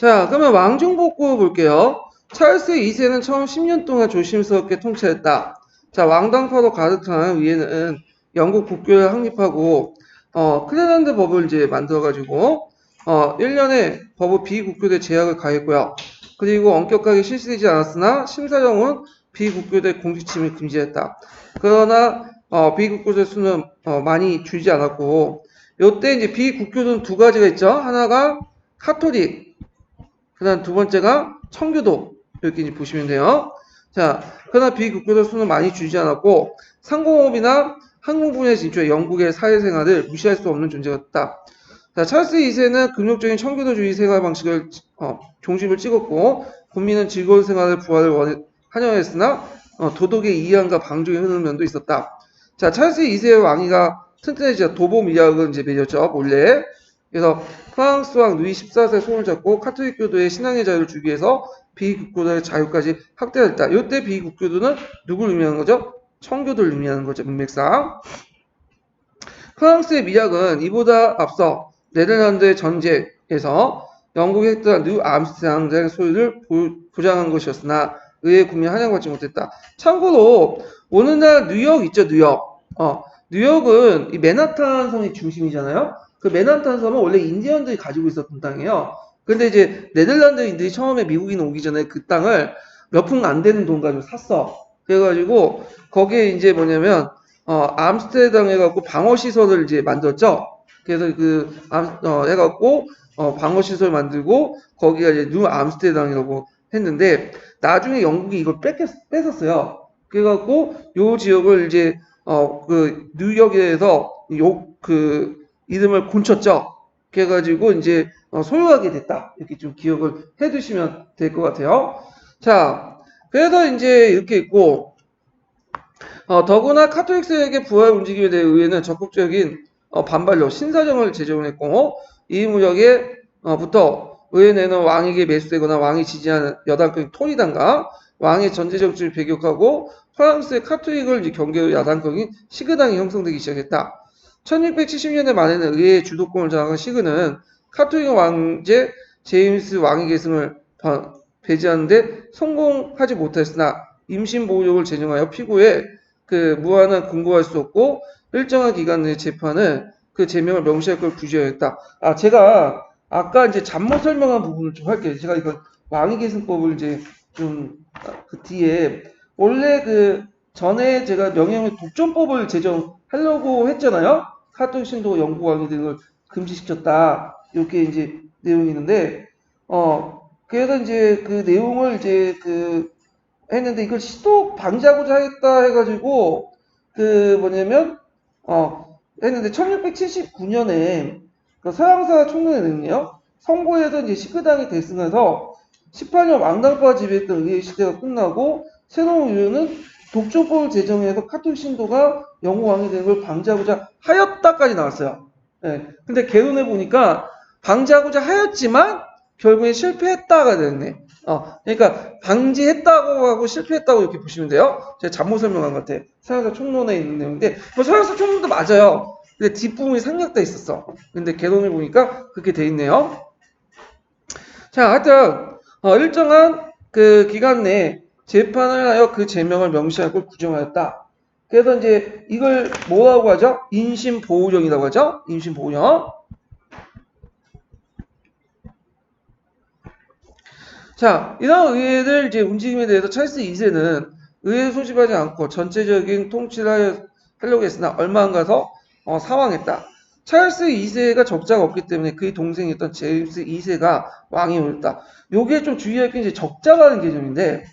자, 그러면 왕중복구 볼게요. 찰스 2세는 처음 10년 동안 조심스럽게 통치했다. 자, 왕당파로 가득한 위에는 영국 국교를 확립하고, 클레란드 법을 이제 만들어가지고, 1년에 법의 비국교대 제약을 가했고요. 그리고 엄격하게 실시되지 않았으나, 심사정은 비국교대 공직침을 금지했다. 그러나, 비국교대 수는, 많이 줄지 않았고, 요때 이제 비국교는 두 가지가 있죠. 하나가 카톨릭, 그 다음 두 번째가 청교도. 이렇게 이제 보시면 돼요. 자, 그러나 비국교도 수는 많이 줄지 않았고, 상공업이나 항공 분야에 진출해 영국의 사회생활을 무시할 수 없는 존재였다. 자, 찰스 2세는 긍정적인 청교도주의 생활 방식을, 중심을 찍었고, 국민은 즐거운 생활을 부활을 환영했으나, 도덕의 이해함과 방종의 흐르는 면도 있었다. 자, 찰스 2세의 왕위가 튼튼해지자 도보 미학을 이제 맺었죠, 몰래. 그래서 프랑스 왕 루이 14세 손을 잡고 카톨릭 교도의 신앙의 자유를 주기 위해서 비국교도의 자유까지 확대했다. 이때 비국교도는 누굴 의미하는 거죠? 청교도를 의미하는 거죠, 문맥상. 프랑스의 미학은 이보다 앞서 네덜란드의 전쟁에서 영국이 획득한 뉴 암스테르담 소유를 보장한 것이었으나 의회 국민 환영받지 못했다. 참고로 오늘날 뉴욕 있죠, 뉴욕. 뉴욕은 이 맨하탄 성이 중심이잖아요. 그 맨하탄 섬은 원래 인디언들이 가지고 있었던 땅이에요. 근데 이제 네덜란드인들이 처음에 미국인 오기 전에 그 땅을 몇 푼 안 되는 돈 가지고 샀어. 그래가지고 거기에 이제 뭐냐면 암스테르담 해갖고 방어 시설을 이제 만들었죠. 그래서 해갖고 방어 시설 만들고 거기가 이제 뉴 암스테르담이라고 했는데 나중에 영국이 이걸 뺏었어요. 그래갖고 요 지역을 이제 그 뉴욕에서 그 이름을 곤쳤죠. 그래가지고 이제 소유하게 됐다. 이렇게 좀 기억을 해두시면 될 것 같아요. 자, 그래서 이제 이렇게 있고 더구나 카톨릭 세력의 부활 움직임에 대해 의회는 적극적인 반발로 신사정을 제정했고 이 무력에 부터 의회 내는 왕에게 매수되거나 왕이 지지하는 여당권 토리당과 왕의 전제정치를 배격하고 프랑스의 카톨릭을 경계로 야당권인 시그당이 형성되기 시작했다. 1670년대 말에는 의회의 주도권을 장악한 시그는 카톨릭 왕제 제임스 왕위 계승을 배제하는데 성공하지 못했으나 임신보호령을 제정하여 피고에 그 무한한 근거할 수 없고 일정한 기간 내 재판을 그 제명을 명시할 걸 규정했다. 제가 아까 이제 잠못 설명한 부분을 좀 할게요. 제가 이거 왕위계승법을 이제 좀 그 뒤에 원래 그 전에 제가 명예훼손 독점법을 제정하려고 했잖아요. 카톨릭 신도 영국 왕위 등을 금지시켰다. 이렇게 이제 내용이 있는데 그래서 이제 그 내용을 이제 했는데 이걸 시도 방지하고자 하겠다 해가지고 그 뭐냐면 했는데 1679년에 그 서양사 총론회는요 선거에서 이제 시크당이 대승해서 18년 왕당파가 지배했던 의회 시대가 끝나고 새로운 의회는 독점법을 제정해서 카톨릭 신도가 영국 왕이 되는 걸 방지하고자 하였다까지 나왔어요. 네. 근데 개론해 보니까 방지하고자 하였지만 결국에 실패했다가 됐네. 그러니까 방지했다고 하고 실패했다고 이렇게 보시면 돼요. 제가 잘못 설명한 것 같아. 서양사 총론에 있는 내용인데 뭐 서양사 총론도 맞아요. 근데 뒷부분이 생략돼 있었어. 근데 개론을 보니까 그렇게 돼 있네요. 자, 하여튼 일정한 그 기간 내에 재판을 하여 그 제명을 명시할 걸 규정하였다. 그래서 이제 이걸 뭐라고 하죠? 인신보호령이라고 하죠? 인신보호령. 자, 이런 의회들 이제 움직임에 대해서 찰스 2세는 의회를 소집하지 않고 전체적인 통치를 하려고 했으나 얼마 안 가서 사망했다. 찰스 2세가 적자가 없기 때문에 그의 동생이었던 제임스 2세가 왕이 올렸다. 요게 좀 주의할 게 이제 적자라는 개념인데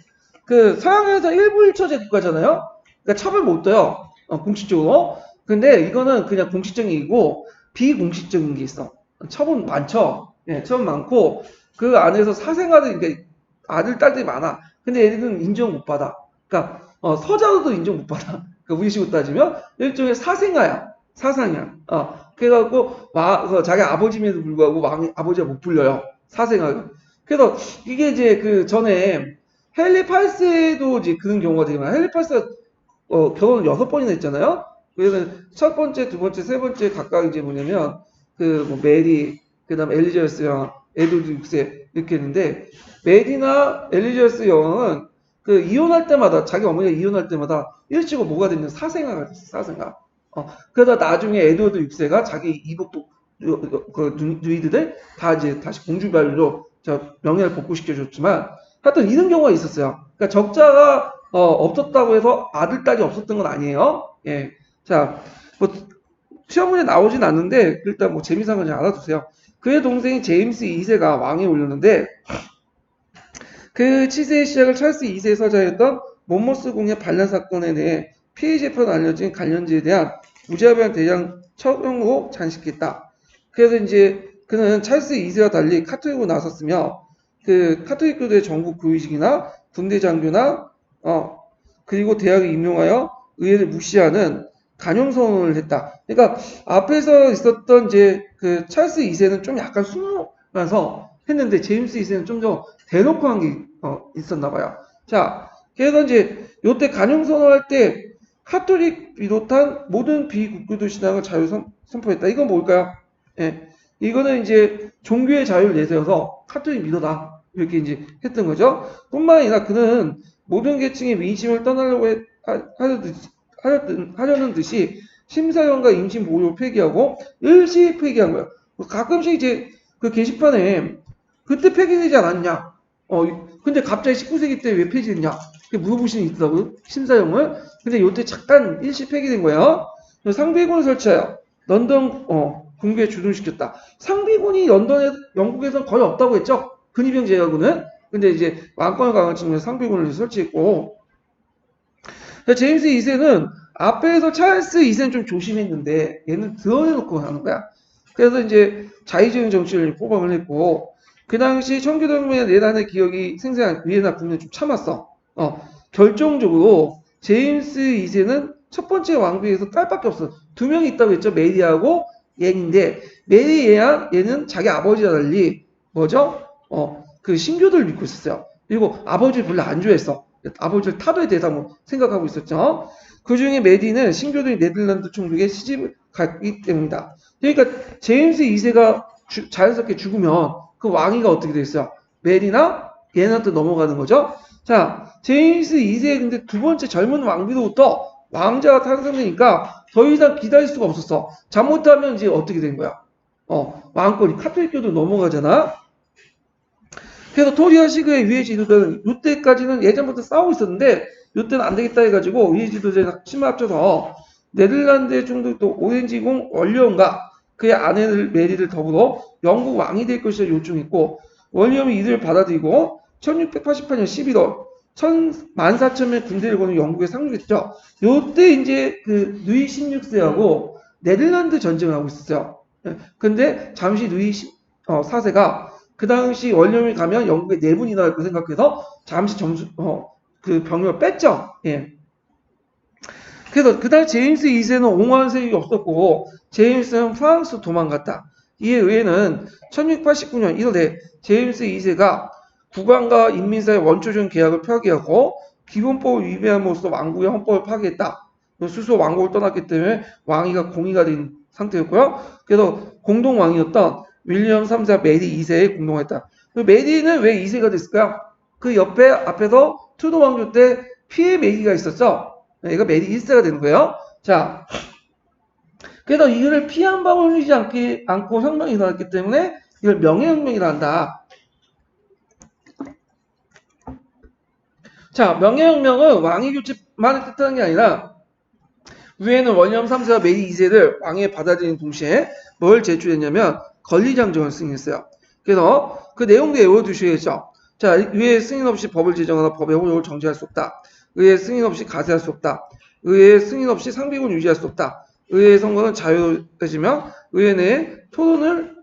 그 서양에서 일부 일처제 국가잖아요. 그러니까 첩을 못 둬요. 공식적으로. 근데 이거는 그냥 공식적이고 비공식적인 게 있어. 첩은 많죠. 예, 첩은 많고 그 안에서 사생아들 그러니까 아들 딸들이 많아. 근데 얘들은 인정 못 받아. 그러니까 서자도 인정 못 받아. 그러니까 우리식으로 따지면 일종의 사생아야. 사상이야. 그래갖고 자기 아버지임에도 불구하고 아버지가 못 불려요. 사생아가. 그래서 이게 이제 그 전에 헨리 8세도 이제 그런 경우가 되게 많아요. 헨리 8세가 결혼을 6번이나 했잖아요. 그래서 첫 번째, 두 번째, 세 번째 각각 이제 뭐냐면 그 뭐 메리, 그다음 엘리자베스랑 에드워드 6세 이렇게 했는데 메리나 엘리자베스 여왕은 그 이혼할 때마다 자기 어머니가 이혼할 때마다 일찍이 뭐가 됐냐 사생아가 됐어 사생아. 그러다 나중에 에드워드 6세가 자기 이복도 그 누이들을 다 이제 다시 공주발로 명예를 복구시켜줬지만 하여튼 이런 경우가 있었어요. 그러니까 적자가 없었다고 해서 아들 딸이 없었던 건 아니에요. 예. 자, 뭐 시험 문제 나오진 않는데 일단 뭐 재미삼아 그냥 알아두세요. 그의 동생인 제임스 2세가 왕에 올렸는데 그 치세의 시작을 찰스 2세의 서자였던 몬모스 공의 반란 사건에 대해 피해 재판으로 알려진 관련지에 대한 무자비한 대장 처형으로 잔식했다. 그래서 이제 그는 찰스 2세와 달리 카톨릭으로 나섰으며 그 카톨릭교도의 전국 교의직이나 군대 장교나 그리고 대학에 임용하여 의회를 무시하는 간용 선언을 했다. 그러니까 앞에서 있었던 이제 그 찰스 2세는 좀 약간 숨으면서 했는데 제임스 2세는 좀 더 대놓고 한 게 있었나 봐요. 자, 그래서 이제 요때 간용 선언할 때 카톨릭 비롯한 모든 비국교도 신앙을 자유 선포했다. 이건 뭘까요? 예. 이거는 이제 종교의 자유를 내세워서 카톨릭 믿어다. 이렇게 이제 했던 거죠. 뿐만 아니라 그는 모든 계층의 민심을 떠나려고 하려는 듯이 심사위원과 임신 보호를 폐기하고 일시 폐기한 거예요. 가끔씩 이제 그 게시판에 그때 폐기되지 않았냐? 근데 갑자기 19세기 때 왜 폐지됐냐? 이렇게 물어보시는 게 있더라고요. 심사위원을. 근데 요때 잠깐 일시 폐기된 거예요. 상비군을 설치하여 런던 군부에 주둔시켰다. 상비군이 영국에서는 거의 없다고 했죠. 근위병 제어군은. 근데 이제 왕권을 강화한 측면에서 상비군을 설치했고 제임스 2세는 앞에서 찰스 2세는 좀 조심했는데 얘는 드러내놓고 하는 거야. 그래서 이제 자의적인 정치를 포방을 했고 그 당시 청교도혁명의 내란의 기억이 생생한 위에나 국내는 좀 참았어. 결정적으로 제임스 2세는 첫 번째 왕비에서 딸밖에 없어. 두 명이 있다고 했죠. 메리하고 얘인데 메리 얘는 자기 아버지와 달리 뭐죠? 그 신교도를 믿고 있었어요. 그리고 아버지를 별로 안 좋아했어. 아버지를 타도의 대상으로 생각하고 있었죠. 그 중에 메리는 신교도인 네덜란드 총독의 시집을 갔기 때문이다. 그러니까 제임스 2세가 자연스럽게 죽으면 그 왕위가 어떻게 됐어요? 메리나 얘한테 넘어가는 거죠. 자, 제임스 2세 근데 두 번째 젊은 왕비로부터 왕자가 탄생되니까 더 이상 기다릴 수가 없었어. 잘못하면 이제 어떻게 된 거야? 왕권이 카톨릭교도 넘어가잖아. 그래서 토리아 시그의 위에 지도자는 이때까지는 예전부터 싸우고 있었는데 이때는 안 되겠다 해가지고 위에 지도자가 힘을 합쳐서 네덜란드의 총독도 오렌지공 월리엄과 그의 아내 메리를 더불어 영국 왕이 될 것이라 요청했고 월리엄이 이들을 받아들이고 1688년 11월 14,000명 군대를 거는 영국에 상륙했죠. 요때 이제 그 루이 16세하고 네덜란드 전쟁을 하고 있었어요. 근데 잠시 루이 4세가 그 당시 월령이 가면 영국에 4분이 나올 거 생각해서 잠시 그 병력을 뺐죠. 예. 그래서 그날 제임스 2세는 옹호한 세력이 없었고 제임스는 프랑스 도망갔다. 이에 의해는 1689년 1월에 제임스 2세가 국왕과 인민사의 원초적 계약을 파기하고 기본법을 위배함으로써 왕국의 헌법을 파기했다. 스스로 왕국을 떠났기 때문에 왕위가 공의가 된 상태였고요. 그래서 공동왕이었던 윌리엄 3세와 메리 2세에 공동했다. 메리는 왜 2세가 됐을까요? 그 옆에 앞에서 투도 왕조 때 피해 메리가 있었죠. 얘가 메리 1세가 되는 거예요. 자, 그래서 이거를 피 한 방울 흘리지 않고 혁명이 일어났기 때문에 이걸 명예혁명이라 한다. 자, 명예혁명은 왕위 교체만을 뜻하는 게 아니라 위에는 월령 3세와 메리 2세를 왕에 받아들이는 동시에 뭘 제출했냐면 권리장정을 승인했어요. 그래서 그 내용도 외워두셔야죠. 자, 위에 승인 없이 법을 제정하거나 법의 효력을 정지할 수 없다. 의회 승인 없이 가세할 수 없다. 의회 승인 없이 상비군 유지할 수 없다. 의회 선거는 자유해지며 의회 내에 토론을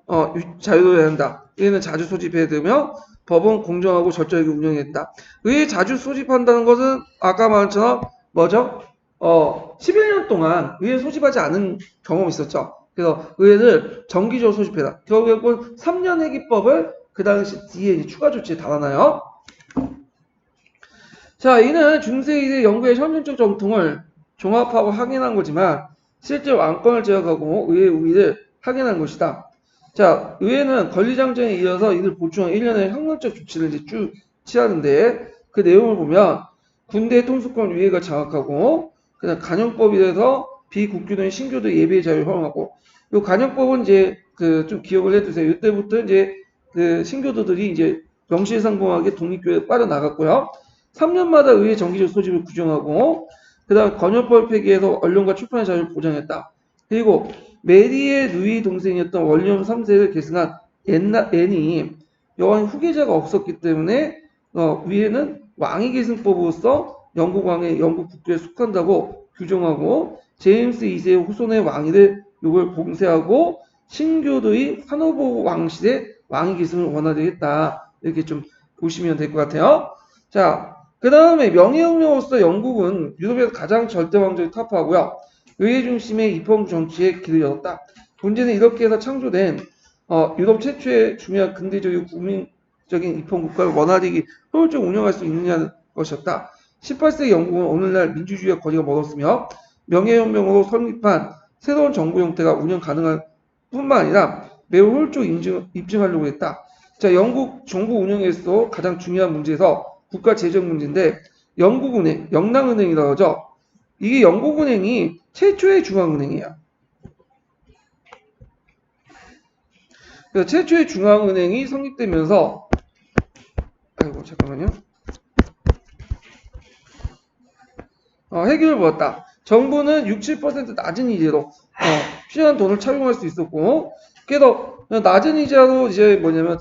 자유로워야 한다. 의회는 자주 소집해야 되며 법은 공정하고 절저하게 운영해야 된다. 의회 자주 소집한다는 것은 아까 말한 것처럼 뭐죠? 11년 동안 의회 소집하지 않은 경험이 있었죠. 그래서 의회를 정기적으로 소집해라. 결국은 3년 회기법을 그 당시 뒤에 추가 조치에 달아나요. 자, 이는 중세시대 영국의 현존적 정통을 종합하고 확인한 거지만 실제 왕권을 제어하고 의회 우위를 확인한 것이다. 자, 의회는 권리장정에 이어서 이를 보충한 1년의 형량적 조치를 이제 쭉 취하는데 그 내용을 보면 군대 통수권 위회가 장악하고 그다음 간영법이라서 비국교도인 신교도 예배의 자유를 허용하고 요 간영법은 이제 그 좀 기억을 해두세요. 이때부터 이제 그 신교도들이 이제 명실상부하게 독립교회에 빠져나갔고요. 3년마다 의회 정기적 소집을 규정하고 그다음 건협법 폐기해서 언론과 출판의 자유를 보장했다. 그리고 메리의 누이 동생이었던 월리엄 3세를 계승한 앤이 여왕 후계자가 없었기 때문에 위에는 왕위 계승법으로서 영국 왕의 영국 국교에 속한다고 규정하고 제임스 2세의 후손의 왕위를 요걸 봉쇄하고 신교도의 하노버 왕실의 왕위 계승을 원하되겠다. 이렇게 좀 보시면 될 것 같아요. 자, 그 다음에 명예혁명으로서 영국은 유럽에서 가장 절대왕조를 타파하고요. 의회 중심의 입헌 정치에 길을 열었다. 문제는 이렇게 해서 창조된 유럽 최초의 중요한 근대적이고 국민적인 입헌 국가를 원활하게 효율적으로 운영할 수 있느냐는 것이었다. 18세기 영국은 오늘날 민주주의와 거리가 멀었으며 명예혁명으로 설립한 새로운 정부 형태가 운영 가능한 뿐만 아니라 매우 효율적으로 입증하려고 했다. 자, 영국 정부 운영에서 가장 중요한 문제에서 국가 재정 문제인데 영국은행, 영랑은행이라고 하죠. 이게 영국은행이 최초의 중앙은행이에요. 그래서 최초의 중앙은행이 성립되면서 아이고 잠깐만요. 혜택을 보았다. 정부는 6, 7% 낮은 이자로 필요한 돈을 차용할 수 있었고, 그래서 낮은 이자로 이제 뭐냐면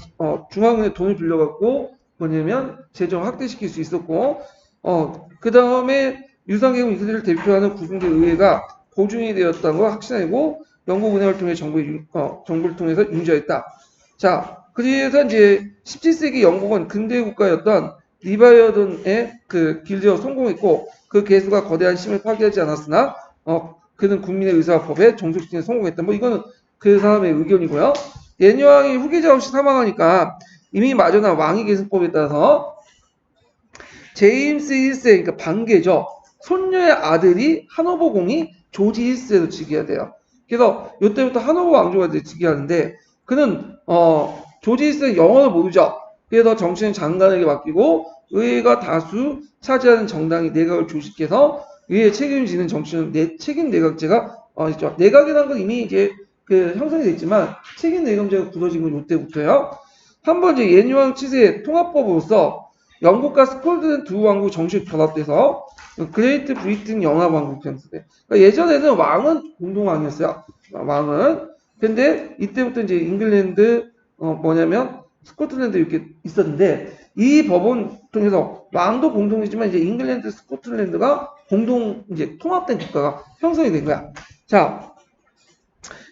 중앙은행 돈을 빌려갖고 뭐냐면 재정 확대시킬 수 있었고, 그 다음에 유상계급 이들을 대표하는 구분계 의회가 보증이 되었다는 걸 확신하고 영국은행을 통해 정부를 통해서 융자했다. 자, 그래서 이제 17세기 영국은 근대 국가였던 리바이어든의 그 길드에 성공했고 그 개수가 거대한 힘을 파괴하지 않았으나 그는 국민의 의사와 법에 종속시키는 성공했다. 뭐 이거는 그 사람의 의견이고요. 예녀왕이 후계자 없이 사망하니까 이미 마련한 왕위 계승법에 따라서 제임스 1세 그러니까 반계죠. 손녀의 아들이 하노버 공이 조지 1세로 즉위해야 돼요. 그래서 이때부터 하노버 왕조가 즉위하는데 그는 조지 1세는 영어를 모르죠. 그래서 정치는 장관에게 맡기고 의회가 다수 차지하는 정당이 내각을 조직해서 의회에 책임을 지는 정치는 책임 내각제가 있죠. 내각이라는 건 이미 이제 그 형성이 됐지만 책임 내각제가 굳어진 건 이때부터요. 한번 이제 예뉴왕 치세의 통합법으로서 영국과 스코틀랜드 두 왕국 정식 결합돼서 그레이트 브리튼 연합왕국 형성돼. 그러니까 예전에는 왕은 공동왕이었어요. 왕은. 근데 이때부터 이제 잉글랜드 뭐냐면 스코틀랜드 이렇게 있었는데 이 법은 통해서 왕도 공동이지만 이제 잉글랜드, 스코틀랜드가 공동 이제 통합된 국가가 형성이 된 거야. 자,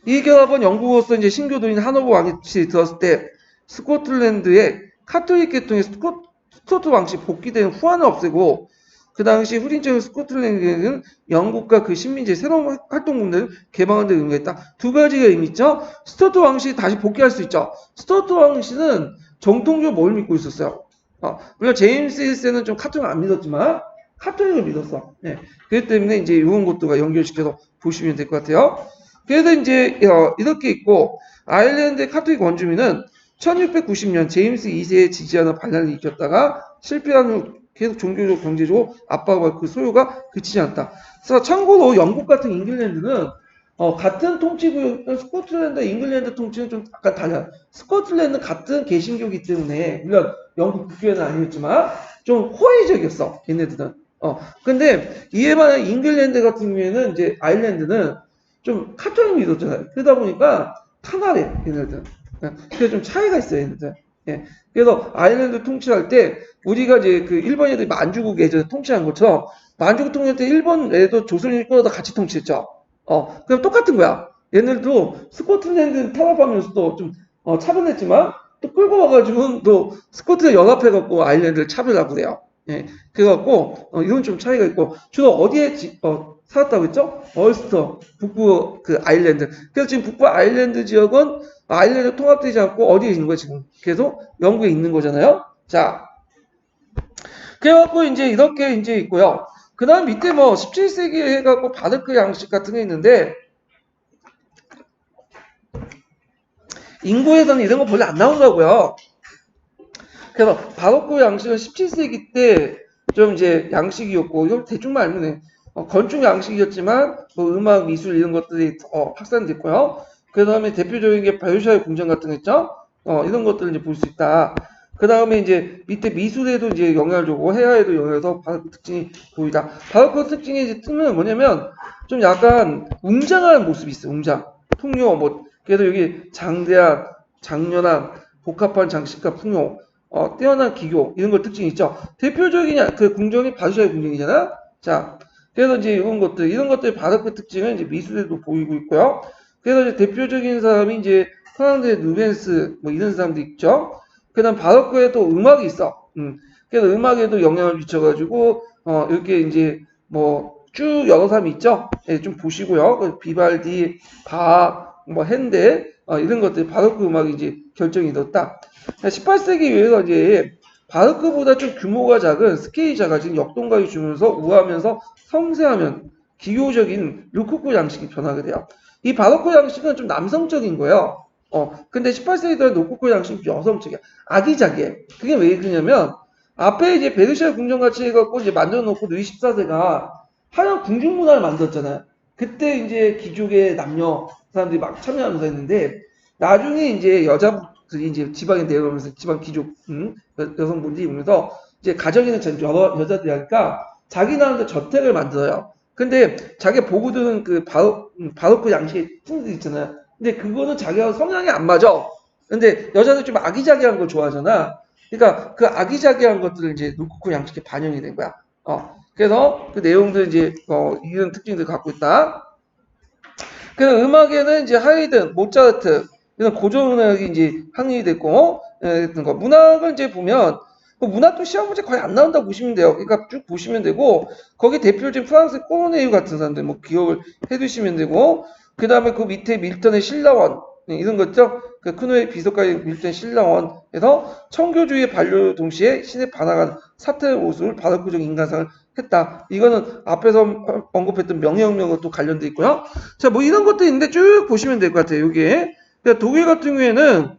이 결합은 영국으로서 이제 신교도인 하노버 왕실이 들었을 때 스코틀랜드의 카톨릭 계통의 스코트 왕실 복귀된 후환을 없애고 그 당시 후린적인 스코틀랜드는 영국과 그 식민지의 새로운 활동군들을 개방하는 데 의미가 있다. 두 가지가 의미 있죠. 스튜어트 왕실이 다시 복귀할 수 있죠. 스튜어트 왕실은 정통적으로 뭘 믿고 있었어요. 물론 제임스 1세는 좀 카톨릭을 안 믿었지만 카톨릭을 믿었어. 네. 그렇기 때문에 이제 이런 것들과 연결시켜서 보시면 될 것 같아요. 그래서 이제 이렇게 있고 아일랜드의 카톨릭 원주민은 1690년 제임스 2세의 지지하는 반란을 일으켰다가 실패한 후 계속 종교적 경제적으로 압박과 그 소요가 그치지 않다. 그래서 참고로 영국 같은 잉글랜드는 같은 통치구역 스코틀랜드, 잉글랜드 통치는 좀 약간 달라요. 스코틀랜드 같은 개신교이기 때문에 물론 영국 국교회는 아니었지만 좀 호의적이었어. 얘네들은. 근데 이에 반해 잉글랜드 같은 경우에는 이제 아일랜드는 좀 카톨릭 믿었잖아요. 그러다 보니까 탄압해 얘네들. 그래서 좀 차이가 있어요, 얘네들. 예. 그래서 아일랜드 통치할 때 우리가 이제 그 일본 애들이 만주국 예전에 통치한 것처럼 만주국 통치할 때 일본 애도 조선인이 끌어다 같이 통치했죠. 그럼 똑같은 거야. 얘네들도 스코틀랜드 탄압하면서도 좀 차별했지만 또 끌고 와가지고 또 스코틀랜드 연합해갖고 아일랜드를 차별하고 그래요. 예. 그래갖고 이건 좀 차이가 있고 주로 어디에 살았다고 했죠? 얼스터 북부 그 아일랜드. 그래서 지금 북부 아일랜드 지역은 아일랜드 통합되지 않고 어디에 있는 거야 지금? 계속 영국에 있는 거잖아요. 자, 그래갖고 이제 이렇게 이제 있고요. 그 다음 밑에 뭐 17세기에 해갖고 바르크 양식 같은 게 있는데 인고에서는 이런 거 별로 안 나오더라고요. 그래서 바로크 양식은 17세기 때 좀 이제 양식이었고, 이걸 대충만 알면 돼. 건축 양식이었지만 뭐 음악, 미술 이런 것들이 확산됐고요. 그 다음에 대표적인 게 바르샤의 궁전 같은 거 있죠? 이런 것들을 이제 볼 수 있다. 그 다음에 이제 밑에 미술에도 이제 영향을 주고 해화에도 영향을 줘서 바로크 특징이 보이다. 바로크 특징의 이제 특징은 뭐냐면 좀 약간 웅장한 모습이 있어요. 웅장. 풍요 뭐 그래서 여기 장대한, 장렬한 복합한 장식과 풍요, 뛰어난 기교 이런 걸 특징이 있죠. 대표적인 그 궁전이 바르샤의 궁전이잖아. 자, 그래서 이제 이런 것들 바로크 특징은 이제 미술에도 보이고 있고요. 그래서 이제 대표적인 사람이 이제 프랑스의 누벤스 뭐 이런 사람도 있죠. 그다음 바로크에 또 음악이 있어. 그래서 음악에도 영향을 미쳐가지고 이렇게 이제 뭐 쭉 여러 사람이 있죠. 예, 좀 보시고요. 그 비발디, 바흐, 뭐 핸델 이런 것들 바로크 음악이 이제 결정이 됐다. 18세기 이후에서 이제 바르크보다 좀 규모가 작은 스케일이 작아진 역동감이 주면서 우아하면서 섬세하면 기교적인 루코코 양식이 변하게 돼요. 이 바로크 양식은 좀 남성적인 거예요. 근데 18세기 때 로코코 양식이 여성적이야. 아기자기해. 그게 왜 그러냐면 앞에 이제 베르시아 궁전같이 해갖고 이제 만들어 놓고 루이 14세가 하얀 궁중 문화를 만들었잖아요. 그때 이제 귀족의 남녀 사람들이 막 참여하면서 했는데 나중에 이제 여자분들이 이제 지방에 내려오면서 지방 귀족 여성분들이 오면서 이제 가정에는 전 여자들이 하니까 자기 나름대로 저택을 만들어요. 근데 자기가 보고 드는 그 바로크 양식의 풍들 있잖아요. 근데 그거는 자기하고 성향이 안 맞아. 근데 여자들 좀 아기자기한 걸 좋아하잖아. 그러니까 그 아기자기한 것들을 이제 루코코 양식에 반영이 된 거야. 그래서 그 내용들 이제 이런 특징들 갖고 있다. 그래서 음악에는 이제 하이든, 모차르트 이런 고전 음악이 이제 확립이 됐고, 했던 거. 문학을 이제 보면 그 문학도 시험 문제 거의 안 나온다고 보시면 돼요. 그러니까 쭉 보시면 되고 거기 대표적인 프랑스 꼬르네유 같은 사람들 뭐 기억을 해두시면 되고 그 다음에 그 밑에 밀턴의 신라원 이런 거 있죠. 그 크노의 비석가의 밀턴의 신라원에서 청교주의 반려 동시에 신에 반항한 사태의 모습을 바로크적 인간상을 했다. 이거는 앞에서 언급했던 명예혁명과 또 관련돼 있고요. 자, 뭐 이런 것도 있는데 쭉 보시면 될 것 같아요. 여기에. 그러니까 독일 같은 경우에는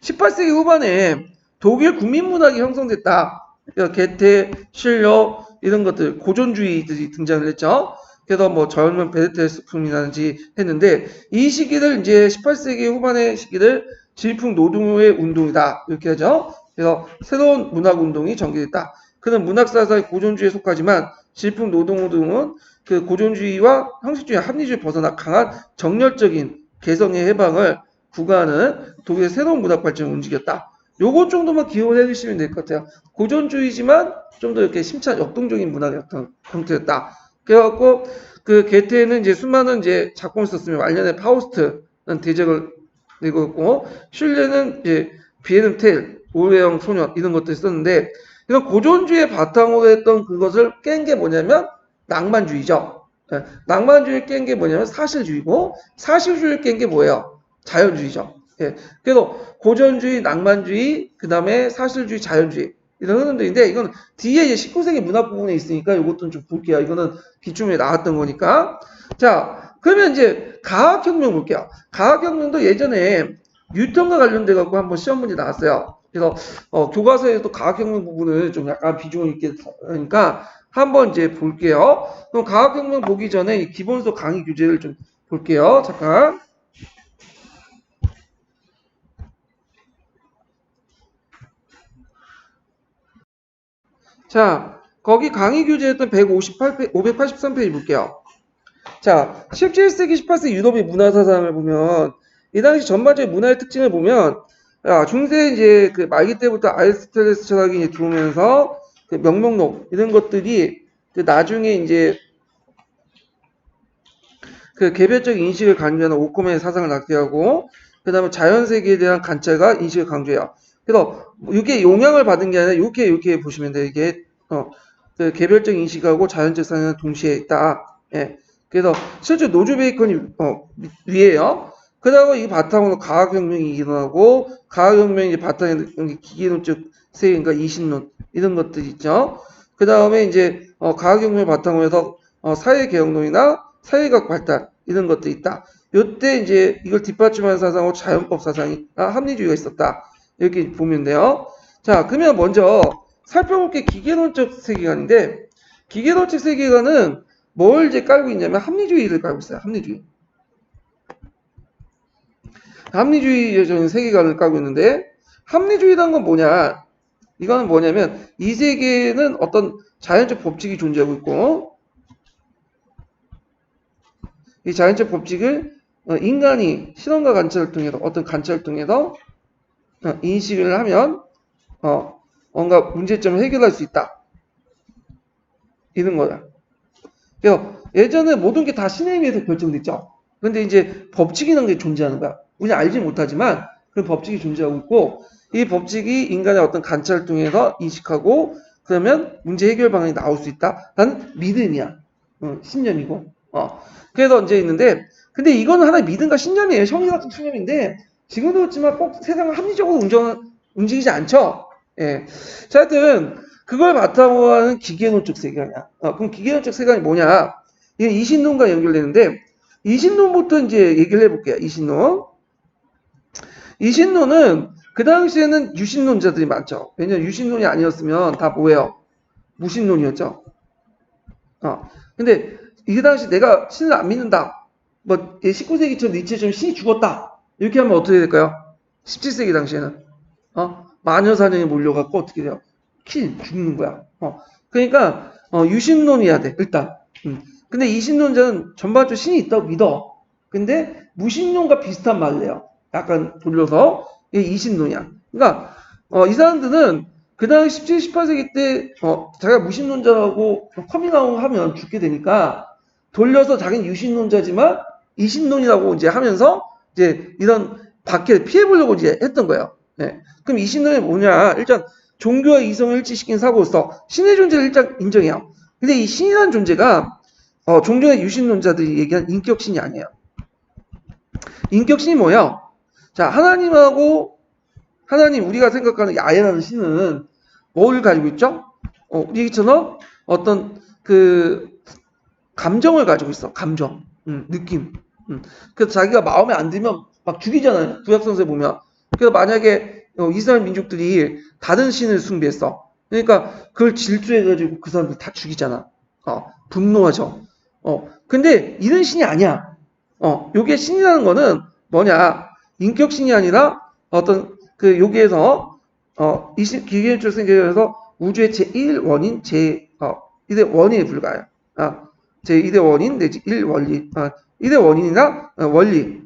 18세기 후반에 독일 국민문학이 형성됐다. 그러니까 게테, 실러 이런 것들 고전주의들이 등장을 했죠. 그래서 뭐 젊은 베르테스품이라든지 했는데 이 시기를 이제 18세기 후반의 시기를 질풍 노동의 운동이다 이렇게 하죠. 그래서 새로운 문학 운동이 전개됐다. 그는 문학사상의 고전주의에 속하지만 질풍 노동 운동은 그 고전주의와 형식주의 합리주의 벗어나 강한 정열적인 개성의 해방을 구가하는 독일의 새로운 문학 발전을 움직였다. 요거 정도만 기억을 해주시면 될 것 같아요. 고전주의지만 좀 더 이렇게 심찬 역동적인 문학의 어떤 형태였다. 그래갖고 그 게테는 이제 수많은 이제 작품을 썼으며 말년에 파우스트는 대작을 내고 있고 슐레는 이제 비에른 텔, 오해영 소년 이런 것들 썼는데 이런 고전주의의 바탕으로 했던 그것을 깬 게 뭐냐면 낭만주의죠. 낭만주의 깬 게 뭐냐면 사실주의고 사실주의 깬 게 뭐예요? 자연주의죠. 그래서 고전주의, 낭만주의, 그 다음에 사실주의, 자연주의 이런 흐름들인데 이건 뒤에 이제 19세기 문학 부분에 있으니까 이것도 좀 볼게요. 이거는 기출문에 나왔던 거니까. 자, 그러면 이제 과학혁명 볼게요. 과학혁명도 예전에 뉴턴과 관련돼 갖고 한번 시험 문제 나왔어요. 그래서 교과서에도 과학혁명 부분을 좀 약간 비중을 있게 하니까 한번 이제 볼게요. 그럼 과학혁명 보기 전에 기본서 강의 규제를 좀 볼게요. 잠깐. 자, 거기 강의 규제했던 158페이지, 583페이지 볼게요. 자, 17세기, 18세기 유럽의 문화사상을 보면, 이 당시 전반적인 문화의 특징을 보면, 중세 이제 그 말기 때부터 아리스토텔레스 철학이 이제 들어오면서, 그 명목록, 이런 것들이 그 나중에 이제 그 개별적 인식을 강조하는 오컴의 사상을 낙태하고, 그 다음에 자연세계에 대한 관찰과 인식을 강조해요. 그래서 이게 영향을 받은 게 아니라 이렇게 보시면 돼요. 이게 그 개별적 인식하고 자연적 상은 동시에 있다. 예. 그래서 실제 노조 베이컨이 위에요. 그다음에 이 바탕으로 과학혁명이 일어나고 과학혁명이 바탕에 기계론적 세계인가 이신론 이런 것들 있죠. 그 다음에 이제 과학혁명을 바탕으로 해서 사회개혁론이나 사회학 발달 이런 것도 있다. 요때 이제 이걸 뒷받침하는 사상으로 자연법 사상이 합리주의가 있었다. 이렇게 보면 돼요. 자, 그러면 먼저 살펴볼 게 기계론적 세계관인데 기계론적 세계관은 뭘 이제 깔고 있냐면 합리주의를 깔고 있어요. 합리주의. 합리주의적인 세계관을 깔고 있는데 합리주의라는 건 뭐냐? 이거는 뭐냐면 이 세계에는 어떤 자연적 법칙이 존재하고 있고 이 자연적 법칙을 인간이 실험과 관찰을 통해서 어떤 관찰을 통해서 인식을 하면 뭔가 문제점을 해결할 수 있다. 이런 거야. 그래서 예전에 모든 게 다 신에 의해서 결정됐죠. 그런데 이제 법칙이라는 게 존재하는 거야. 우리는 알지 못하지만 그런 법칙이 존재하고 있고 이 법칙이 인간의 어떤 관찰을 통해서 인식하고 그러면 문제 해결 방안이 나올 수 있다. 라는 믿음이야. 신념이고. 그래서 이제 있는데 근데 이거는 하나의 믿음과 신념이에요. 형이 같은 신념인데 지금도 그렇지만 꼭 세상을 합리적으로 움직이지 않죠. 예. 자, 하여튼 그걸 바탕으로 하는 기계론적 세계관이야. 그럼 기계론적 세계관이 뭐냐? 이게 이신론과 연결되는데 이신론부터 이제 얘기를 해볼게요. 이신론. 이신론은 그 당시에는 유신론자들이 많죠. 왜냐면 유신론이 아니었으면 다 뭐예요? 무신론이었죠. 근데 이 당시 내가 신을 안 믿는다. 뭐 19세기처럼 니체처럼 신이 죽었다. 이렇게 하면 어떻게 될까요? 17세기 당시에는 마녀사냥에 몰려갖고 어떻게 돼요? 죽는 거야. 그러니까 유신론이어야 돼. 일단. 근데 이신론자는 전반적으로 신이 있다고 믿어. 근데 무신론과 비슷한 말을 해요. 약간 돌려서 이게 이신론이야. 그러니까 이 사람들은 그 당시 17, 18세기 때 자기가 무신론자라고 커밍아웃 하면 죽게 되니까 돌려서 자기는 유신론자지만 이신론이라고 이제 하면서 이제 이런 박해를 피해보려고 이제 했던 거예요. 네. 그럼 이신론이 뭐냐? 일단 종교와 이성을 일치시킨 사고로서 신의 존재를 일단 인정해요. 근데 이 신이라는 존재가 종교의 유신론자들이 얘기한 인격신이 아니에요. 인격신이 뭐야? 자, 하나님 우리가 생각하는 야훼라는 신은 뭘 가지고 있죠? 우리처럼 어떤 그 감정을 가지고 있어. 감정, 느낌. 그래서 자기가 마음에 안 들면 막 죽이잖아요. 구약성서에 보면. 그래서 만약에 이스라엘 민족들이 다른 신을 숭배했어. 그러니까 그걸 질투해가지고 그 사람들 다 죽이잖아. 분노하죠. 근데 이런 신이 아니야. 요게 신이라는 거는 뭐냐? 인격신이 아니라 어떤 그 여기에서 기계론적 생각에서 우주의 제1 원인, 제1의 원인에 불과해요. 제1의 원인 내지 1원리, 1의 원인이나 원리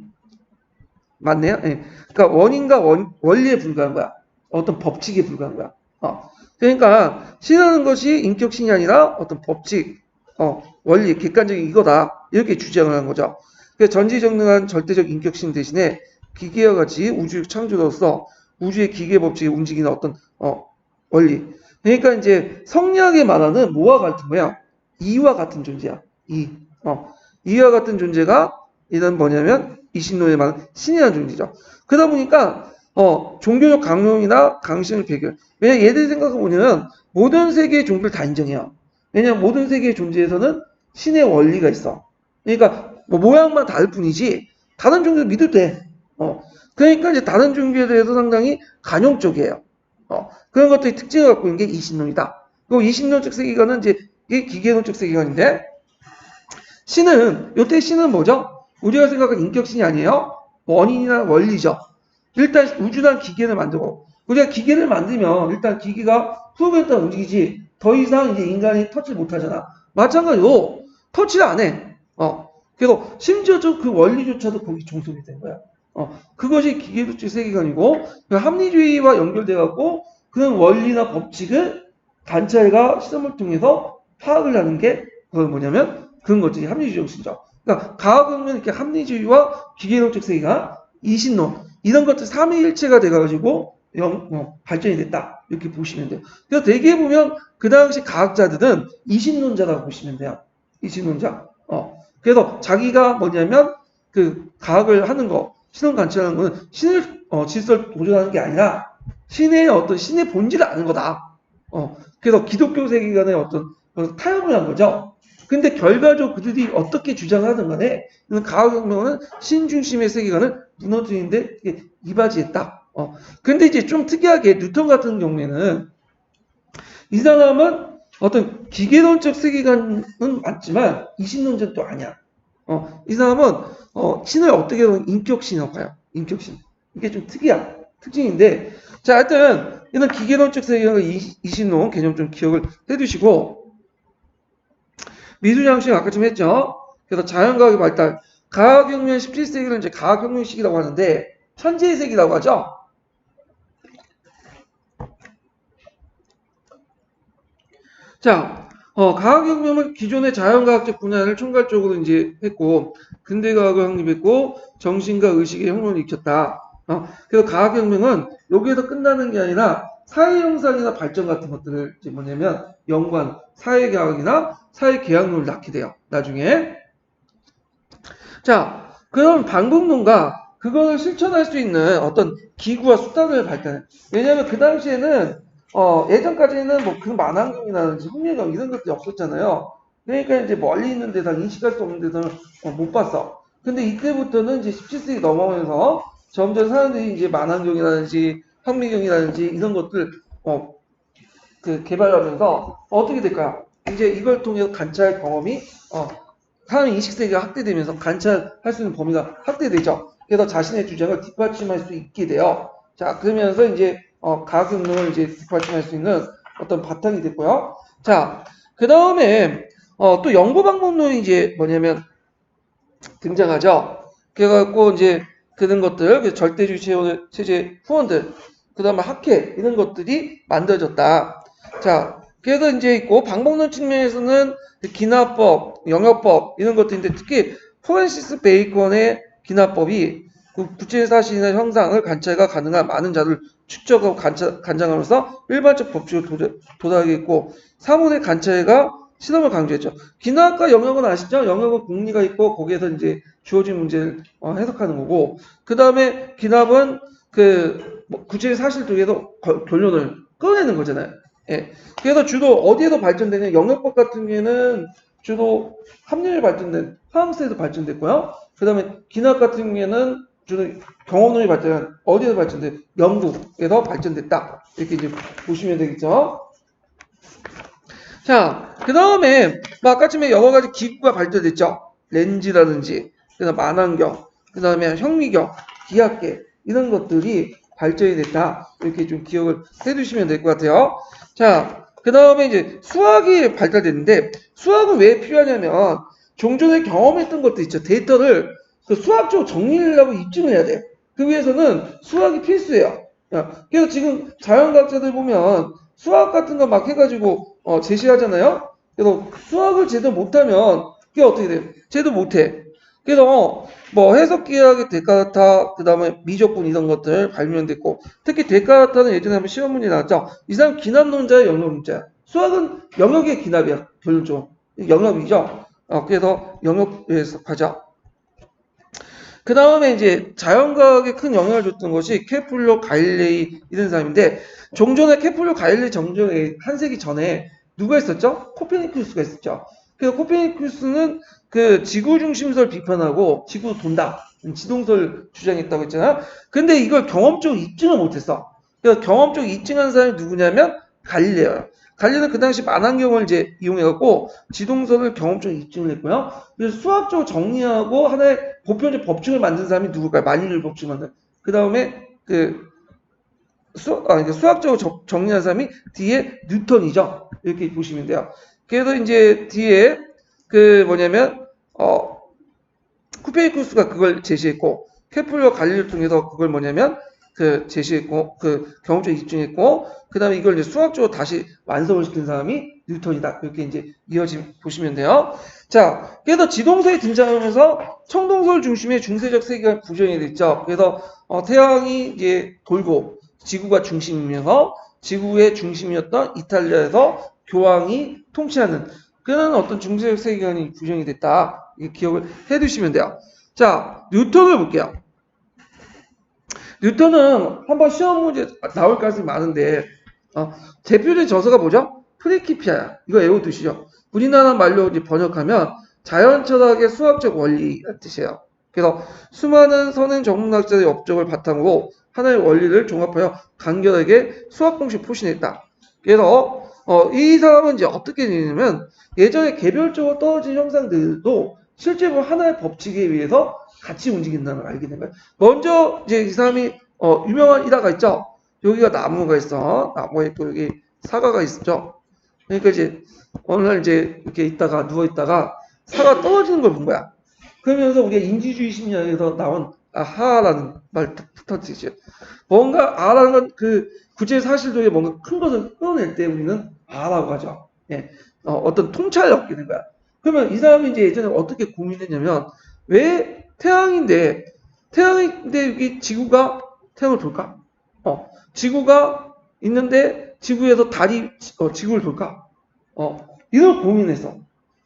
맞네요. 예. 그러니까 원인과 원리에 불과한 거야. 어떤 법칙에 불과한 거야. 그러니까 신이라는 것이 인격신이 아니라 어떤 법칙, 원리, 객관적인 이거다. 이렇게 주장을 한 거죠. 그래서 전지전능한 절대적 인격신 대신에 기계와 같이 우주 창조로서 우주의 기계 법칙이 움직이는 어떤 원리. 그러니까 이제 성리학에 말하는 뭐와 같은 거야? 이와 같은 존재야. 이와 같은 존재가 이런 뭐냐면 이신론에 말하는 신이라는 존재죠. 그러다 보니까 종교적 강론이나 강신을 배경. 왜냐면 얘들이 생각해 보면 모든 세계의 종교를 다 인정해요. 왜냐면 모든 세계의 존재에서는 신의 원리가 있어. 그러니까 뭐 모양만 다를 뿐이지 다른 종교를 믿어도 돼. 그러니까 이제 다른 종교에 대해서 상당히 관용적이에요. 그런 것들이 특징을 갖고 있는 게 이신론이다. 그리고 이신론적 세계관은 이제 이게 기계론적 세계관인데 요때 신은 뭐죠? 우리가 생각하는 인격신이 아니에요. 원인이나 원리죠. 일단 우주란 기계를 만들고 우리가 기계를 만들면 일단 기계가 프로그램 따라 움직이지 더 이상 이제 인간이 터치를 못하잖아. 마찬가지로 터치를 안 해. 그래서 심지어 그 원리조차도 거기 종속이 된 거야. 그것이 기계론적 세계관이고 합리주의와 연결돼 갖고 그런 원리나 법칙을 관찰과 실험을 통해서 파악을 하는 게 그건 뭐냐면 그런 것들이 합리주의 정신이죠. 그러니까 과학은 이렇게 합리주의와 기계론적 세계관, 이신론 이런 것들 삼위일체가 돼가지고 발전이 됐다 이렇게 보시면 돼요. 그래서 대개 보면 그 당시 과학자들은 이신론자라고 보시면 돼요. 이신론자. 그래서 자기가 뭐냐면 그 과학을 하는 거, 신원 관찰하는 거는 신을 질서를 도전하는 게 아니라 신의 본질을 아는 거다. 그래서 기독교 세계관의 어떤 타협을 한 거죠. 근데 결과적으로 그들이 어떻게 주장하든 간에 과학혁명은 신중심의 세계관을 무너뜨리는데 이바지했다. 근데 이제 좀 특이하게 뉴턴 같은 경우에는 이 사람은 어떤 기계론적 세계관은 맞지만 이신론자는 또 아니야. 이 사람은 신을 어떻게 보면 인격신이라고 봐요. 인격신. 이게 좀 특징인데 자 하여튼 이런 기계론적 세계관과 이신론 개념 좀 기억을 해두시고 미술양식 아까 좀 했죠. 그래서 자연과학의 발달 과학혁명 17세기를 이제 과학혁명 시기라고 하는데 천재의 세기라고 하죠. 자, 과학혁명은 기존의 자연과학적 분야를 총괄적으로 이제 했고, 근대과학을 확립했고, 정신과 의식의 혁명을 일으켰다. 그래서 과학혁명은 여기에서 끝나는 게 아니라 사회형상이나 발전 같은 것들을 이제 뭐냐면 연구한 사회과학이나 사회계약론을 낳게 돼요. 나중에. 자, 그럼 방법론가 그걸 실천할 수 있는 어떤 기구와 수단을 발달해. 왜냐하면 그 당시에는 예전까지는 뭐 그 만환경이라든지 홍련경 이런 것들이 없었잖아요. 그러니까 이제 멀리 있는 데서 인식할 수 없는 데서는 못 봤어. 근데 이때부터는 이제 17세기 넘어오면서 점점 사람들이 이제 만환경이라든지 현미경이라든지 이런 것들 그 개발하면서 어떻게 될까요? 이제 이걸 통해서 관찰 경험이 사람의 인식세계가 확대되면서 관찰할 수 있는 범위가 확대되죠. 그래서 자신의 주장을 뒷받침할 수 있게 돼요. 자, 그러면서 이제 과학혁명을 이제 뒷받침할 수 있는 어떤 바탕이 됐고요. 자, 그 다음에 또 연구 방법론이 이제 뭐냐면 등장하죠. 그래갖고 이제 그런 것들, 절대주의 체제 후원들, 그 다음에 학회 이런 것들이 만들어졌다. 자, 그래서 이제 있고 방법론 측면에서는 기납법, 영역법 이런 것들인데 특히 프란시스 베이컨의 기납법이 그 구체 사실이나 형상을 관찰가 가능한 많은 자를 축적하고 간장함으로써 일반적 법칙을 도달하겠고 사문의 관찰가 실험을 강조했죠. 기나학과 영역은 아시죠? 영역은 공리가 있고 거기에서 이제 주어진 문제를 해석하는 거고 그 다음에 기납은 구체의 사실 쪽에서 결론을 끌어내는 거잖아요. 예. 그래서 주로 어디에서 발전되냐 영역법 같은 경우에는 주로 합리에 발전된 프랑스에서 발전됐고요. 그 다음에 기납 같은 경우에는 주로 경험론이 발전한 어디에서 발전된 영국에서 발전됐다. 이렇게 이제 보시면 되겠죠. 자, 그 다음에 뭐 아까쯤에 여러 가지 기구가 발전됐죠. 렌즈라든지, 그다음 만환경, 그 다음에 현미경, 기압계 이런 것들이 발전이 됐다. 이렇게 좀 기억을 해두시면 될 것 같아요. 자, 그 다음에 이제 수학이 발달됐는데 수학은 왜 필요하냐면 종전에 경험했던 것도 있죠. 데이터를 수학적으로 정리를 하고 입증을 해야 돼. 그 위해서는 수학이 필수예요. 그래서 지금 자연과학자들 보면 수학 같은 거 막 해가지고 제시하잖아요. 그래서 수학을 제대로 못하면 그게 어떻게 돼요? 제대로 못해. 그래서 뭐 해석기하의 데카르타 그다음에 미적분 이런 것들 발명됐고 특히 데카르타는 예전에 한번 시험 문제 나왔죠. 이 사람 기납론자야 영역론자야. 수학은 영역의 기납이야. 결론적으로 영역이죠. 그래서 영역에서 가자. 그 다음에 이제 자연과학에 큰 영향을 줬던 것이 케플러, 갈릴레이 이런 사람인데 종전에 케플러, 갈릴레이 정전에 한 세기 전에 누가 있었죠? 코페르니쿠스가 있었죠. 그래서 코페르니쿠스는 그 지구 중심설 비판하고 지구 돈다 지동설 주장했다고 했잖아요. 근데 이걸 경험적으로 입증을 못했어. 그래서 경험적으로 입증한 사람이 누구냐면 갈릴레오예요. 갈릴레는 그 당시 만환경을 이제 이용해갖고 지동설을 경험적으로 입증을 했고요. 그래서 수학적으로 정리하고 하나의 보편적 법칙을 만든 사람이 누굴까요? 만유를 법칙을 만든. 그 다음에 수학적으로 정리한 사람이 뒤에 뉴턴이죠. 이렇게 보시면 돼요. 그래서 이제 뒤에 뭐냐면 쿠페르니쿠스가 그걸 제시했고 케플러 갈릴레를 통해서 그걸 뭐냐면 제시했고 경험적으로 입증했고 그 다음에 이걸 이제 수학적으로 다시 완성을 시킨 사람이 뉴턴이다. 이렇게 이제 보시면 돼요. 자, 그래서 지동설이 등장하면서 청동설 중심의 중세적 세계가 구현이 됐죠. 그래서 태양이 이제 돌고 지구가 중심이면서 지구의 중심이었던 이탈리아에서 교황이 통치하는 그런 어떤 중세적 세계관이 구현이 됐다. 이렇게 기억을 해두시면 돼요. 자, 뉴턴을 볼게요. 뉴턴은 한번 시험 문제 나올 가능성이 많은데 대표적인 저서가 뭐죠? 프리키피아야. 이거 외워두시죠. 우리나라 말로 이제 번역하면 자연철학의 수학적 원리라는 뜻이에요. 그래서 수많은 선행 전문학자의 업적을 바탕으로 하나의 원리를 종합하여 간결하게 수학 공식 포신했다. 그래서 이 사람은 이제 어떻게 되냐면 예전에 개별적으로 떨어진 형상들도 실제로 하나의 법칙에 의해서 같이 움직인다는 걸 알게 된 거예요. 먼저 이제 이 사람이 유명한 일화가 있죠. 여기가 나무가 있어. 나무에 있고 여기 사과가 있죠. 그러니까 이제 어느 날 이제 이렇게 있다가 누워 있다가 사과 떨어지는 걸 본 거야. 그러면서 우리가 인지주의 심리학에서 나온 아하라는 말 터뜨리죠. 뭔가 아라는 건 그 구체 사실 중에 뭔가 큰 것을 끌어낼 때 우리는 아라고 하죠. 예. 어떤 통찰을 얻게 된 거야. 그러면 이 사람이 이제 예전에 어떻게 고민했냐면 왜 태양인데 여기 지구가 태양을 돌까? 지구가 있는데 지구에서 달이 지구를 돌까? 이걸 고민했어.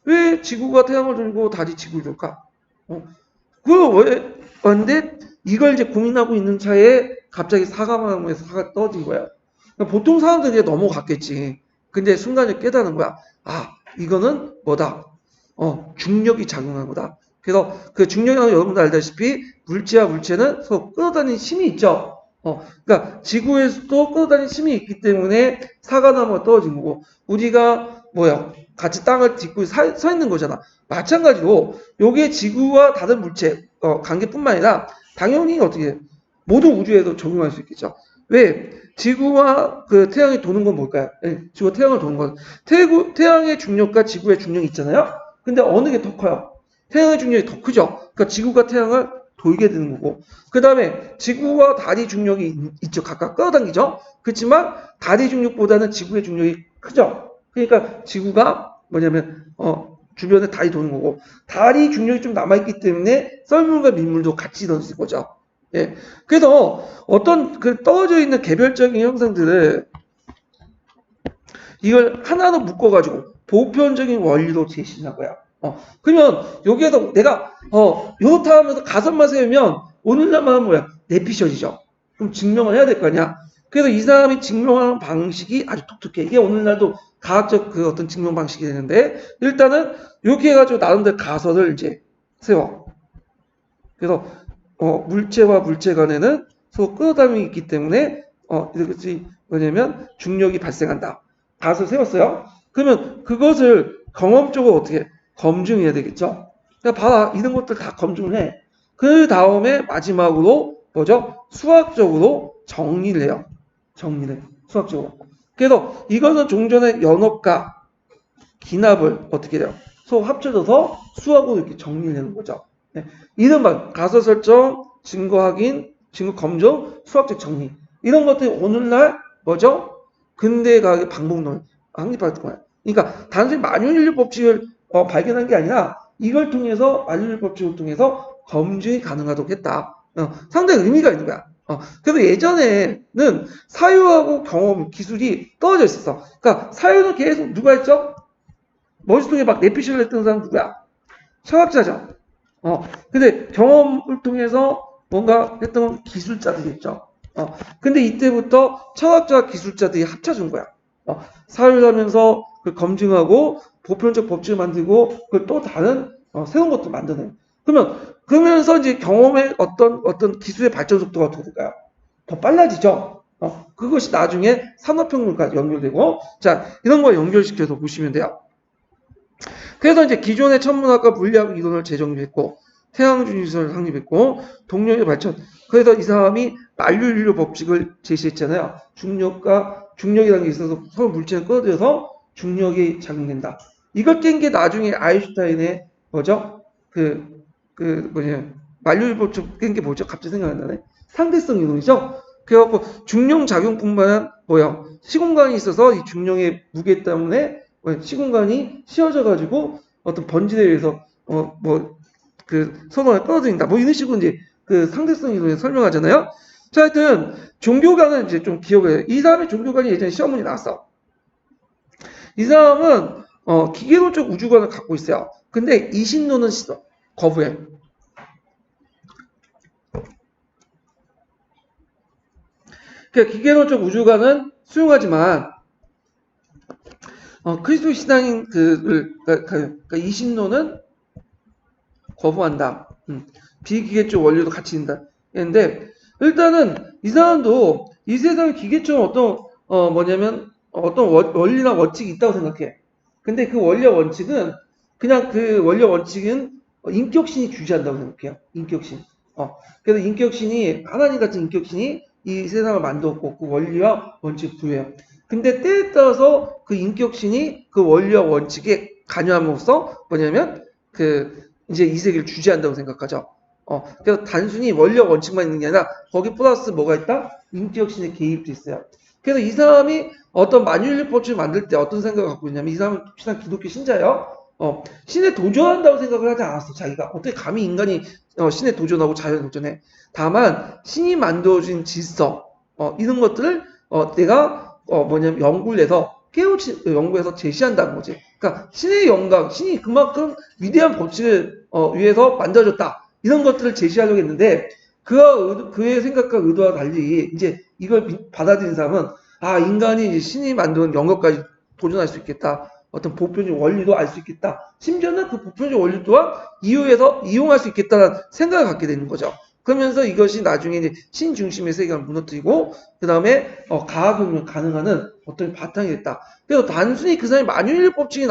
왜 지구가 태양을 돌고 달이 지구를 돌까? 왜 왔는데 이걸 이제 고민하고 있는 차에 갑자기 사과나무에서 사과가 떨어진 거야. 그러니까 보통 사람들이 넘어갔겠지. 근데 순간에 깨달은 거야. 아, 이거는 뭐다? 중력이 작용한 거다. 그래서 그 중력이라는 여러분도 알다시피 물체와 물체는 서로 끌어다니는 힘이 있죠. 그러니까 지구에서도 끌어다니는 힘이 있기 때문에 사과나무가 떨어진 거고 우리가 같이 땅을 딛고 서 있는 거잖아. 마찬가지로 요게 지구와 다른 물체 관계뿐만 아니라 당연히 어떻게 모든 우주에도 적용할 수 있겠죠. 왜? 지구와 그 태양이 도는 건 뭘까요? 지구와 태양을 도는 건 태양의 중력과 지구의 중력이 있잖아요. 근데 어느 게 더 커요? 태양의 중력이 더 크죠. 그러니까 지구가 태양을 돌게 되는 거고 그 다음에 지구와 달이 중력이 있죠. 각각 끌어당기죠. 그렇지만 달의 중력보다는 지구의 중력이 크죠. 그러니까 지구가 뭐냐면 주변에 달이 도는 거고 달이 중력이 좀 남아있기 때문에 썰물과 민물도 같이 던질 거죠. 예. 그래서 어떤 그 떨어져 있는 개별적인 형상들을 이걸 하나로 묶어가지고 보편적인 원리로 제시한 거야. 그러면 여기에서 내가 요렇다 하면서 가설만 세우면 오늘날만 하면 뭐야? 내피셜이죠. 그럼 증명을 해야 될 거 아니야. 그래서 이 사람이 증명하는 방식이 아주 독특해. 이게 오늘날도 과학적 그 어떤 증명 방식이 되는데 일단은 이렇게 해가지고 나름대로 가설을 이제 세워. 그래서 물체와 물체 간에는 서로 끌어당김이 있기 때문에 이것이 뭐냐면 중력이 발생한다. 가설 세웠어요. 그러면 그것을 경험적으로 어떻게 검증해야 되겠죠? 그러니까 봐라 이런 것들 다 검증을 해. 그 다음에 마지막으로 뭐죠? 수학적으로 정리를 해요. 정리를 수학적으로. 그래서 이것은 종전의 연업과 기납을 어떻게 돼요? 서로 합쳐져서 수학으로 이렇게 정리를 하는 거죠. 네. 이른바 가설 설정, 증거 확인, 증거 검증, 수학적 정리 이런 것들이 오늘날 뭐죠? 근대 과학의 방법론 확립받은 거예요. 그러니까 단순히 만유인류 법칙을 발견한 게 아니라 이걸 통해서 만유인류 법칙을 통해서 검증이 가능하도록 했다. 상당히 의미가 있는 거야. 그래서 예전에는 사유하고 경험, 기술이 떨어져 있었어. 그러니까 사유는 계속 누가 했죠? 머릿속에 막 내피셜 했던 사람 누구야? 철학자죠. 근데 경험을 통해서 뭔가 했던 기술자들이겠죠. 근데 이때부터 철학자와 기술자들이 합쳐진 거야. 사회를 하면서 그 검증하고 보편적 법칙을 만들고 그걸 또 다른 새로운 것도 만드는. 그러면서 이제 경험의 어떤 기술의 발전 속도가 어떻게 될까요? 더 빨라지죠. 그것이 나중에 산업혁명까지 연결되고 자 이런 거 연결시켜서 보시면 돼요. 그래서 이제 기존의 천문학과 물리학 이론을 재정비했고 태양중력을 확립했고 동력의 발전. 그래서 이 사람이 만유인류 법칙을 제시했잖아요. 중력이라는 게 있어서 서로 물체를 끌어들여서 중력이 작용된다. 이걸 깬 게 나중에 아인슈타인의 뭐죠? 만유인류 법칙 깬 게 뭐죠? 갑자기 생각 안 나네. 상대성 이론이죠. 그래갖고 중력 작용뿐만 뭐야? 시공간이 있어서 이 중력의 무게 때문에 시공간이 씌워져 가지고 어떤 번지에 의해서 선호가 떨어진다. 이런 식으로 이제 그 상대성 이론에 설명하잖아요. 자, 하여튼 종교관은 이제 좀 기억을 해요. 이 사람의 종교관이 예전에 시험문이 나왔어. 이 사람은 기계론적 우주관을 갖고 있어요. 근데 이신론은 거부해. 그러니까 기계론적 우주관은 수용하지만 그리스도 신앙인 그러니까 이신론은 거부한다. 비기계적 원리도 같이 있다. 했는데 일단은 이 사람도 이 세상에 기계처럼 뭐냐면 어떤 원리나 원칙이 있다고 생각해. 근데 그 원리와 원칙은 그냥 그 원리와 원칙은 인격신이 주재한다고 생각해요. 인격신. 그래서 인격신이 하나님 같은 인격신이 이 세상을 만들었고 그 원리와 원칙 부여해요. 근데 때에 따라서 그 인격신이 그 원리와 원칙에 관여함으로써 뭐냐면 이제 이 세계를 주재한다고 생각하죠. 그래서 단순히 원리와 원칙만 있는 게 아니라 거기 플러스 뭐가 있다? 인격신의 개입도 있어요. 그래서 이 사람이 어떤 만유인력법칙을 만들 때 어떤 생각을 갖고 있냐면 이 사람은 혹시나 기독교 신자예요. 신에 도전한다고 생각을 하지 않았어. 자기가 어떻게 감히 인간이 신에 도전하고 자연에 도전해. 다만 신이 만들어준 질서 이런 것들을 내가 뭐냐면 연구를 해서 연구해서 제시한다는 거지. 그러니까 신의 영광, 신이 그만큼 위대한 법칙을 위해서 만들어졌다. 이런 것들을 제시하려고 했는데 그의 생각과 의도와 달리 이제 이걸 받아들인 사람은 인간이 이제 신이 만든 영역까지 도전할 수 있겠다. 어떤 보편적 원리도 알 수 있겠다. 심지어는 그 보편적 원리 또한 이용할 수 있겠다는 생각을 갖게 되는 거죠. 그러면서 이것이 나중에 이제 신 중심의 세계가 무너뜨리고 그 다음에 가학혁명 가능한 어떤 바탕이 됐다. 그래서 단순히 그 사람이 만유인력법칙이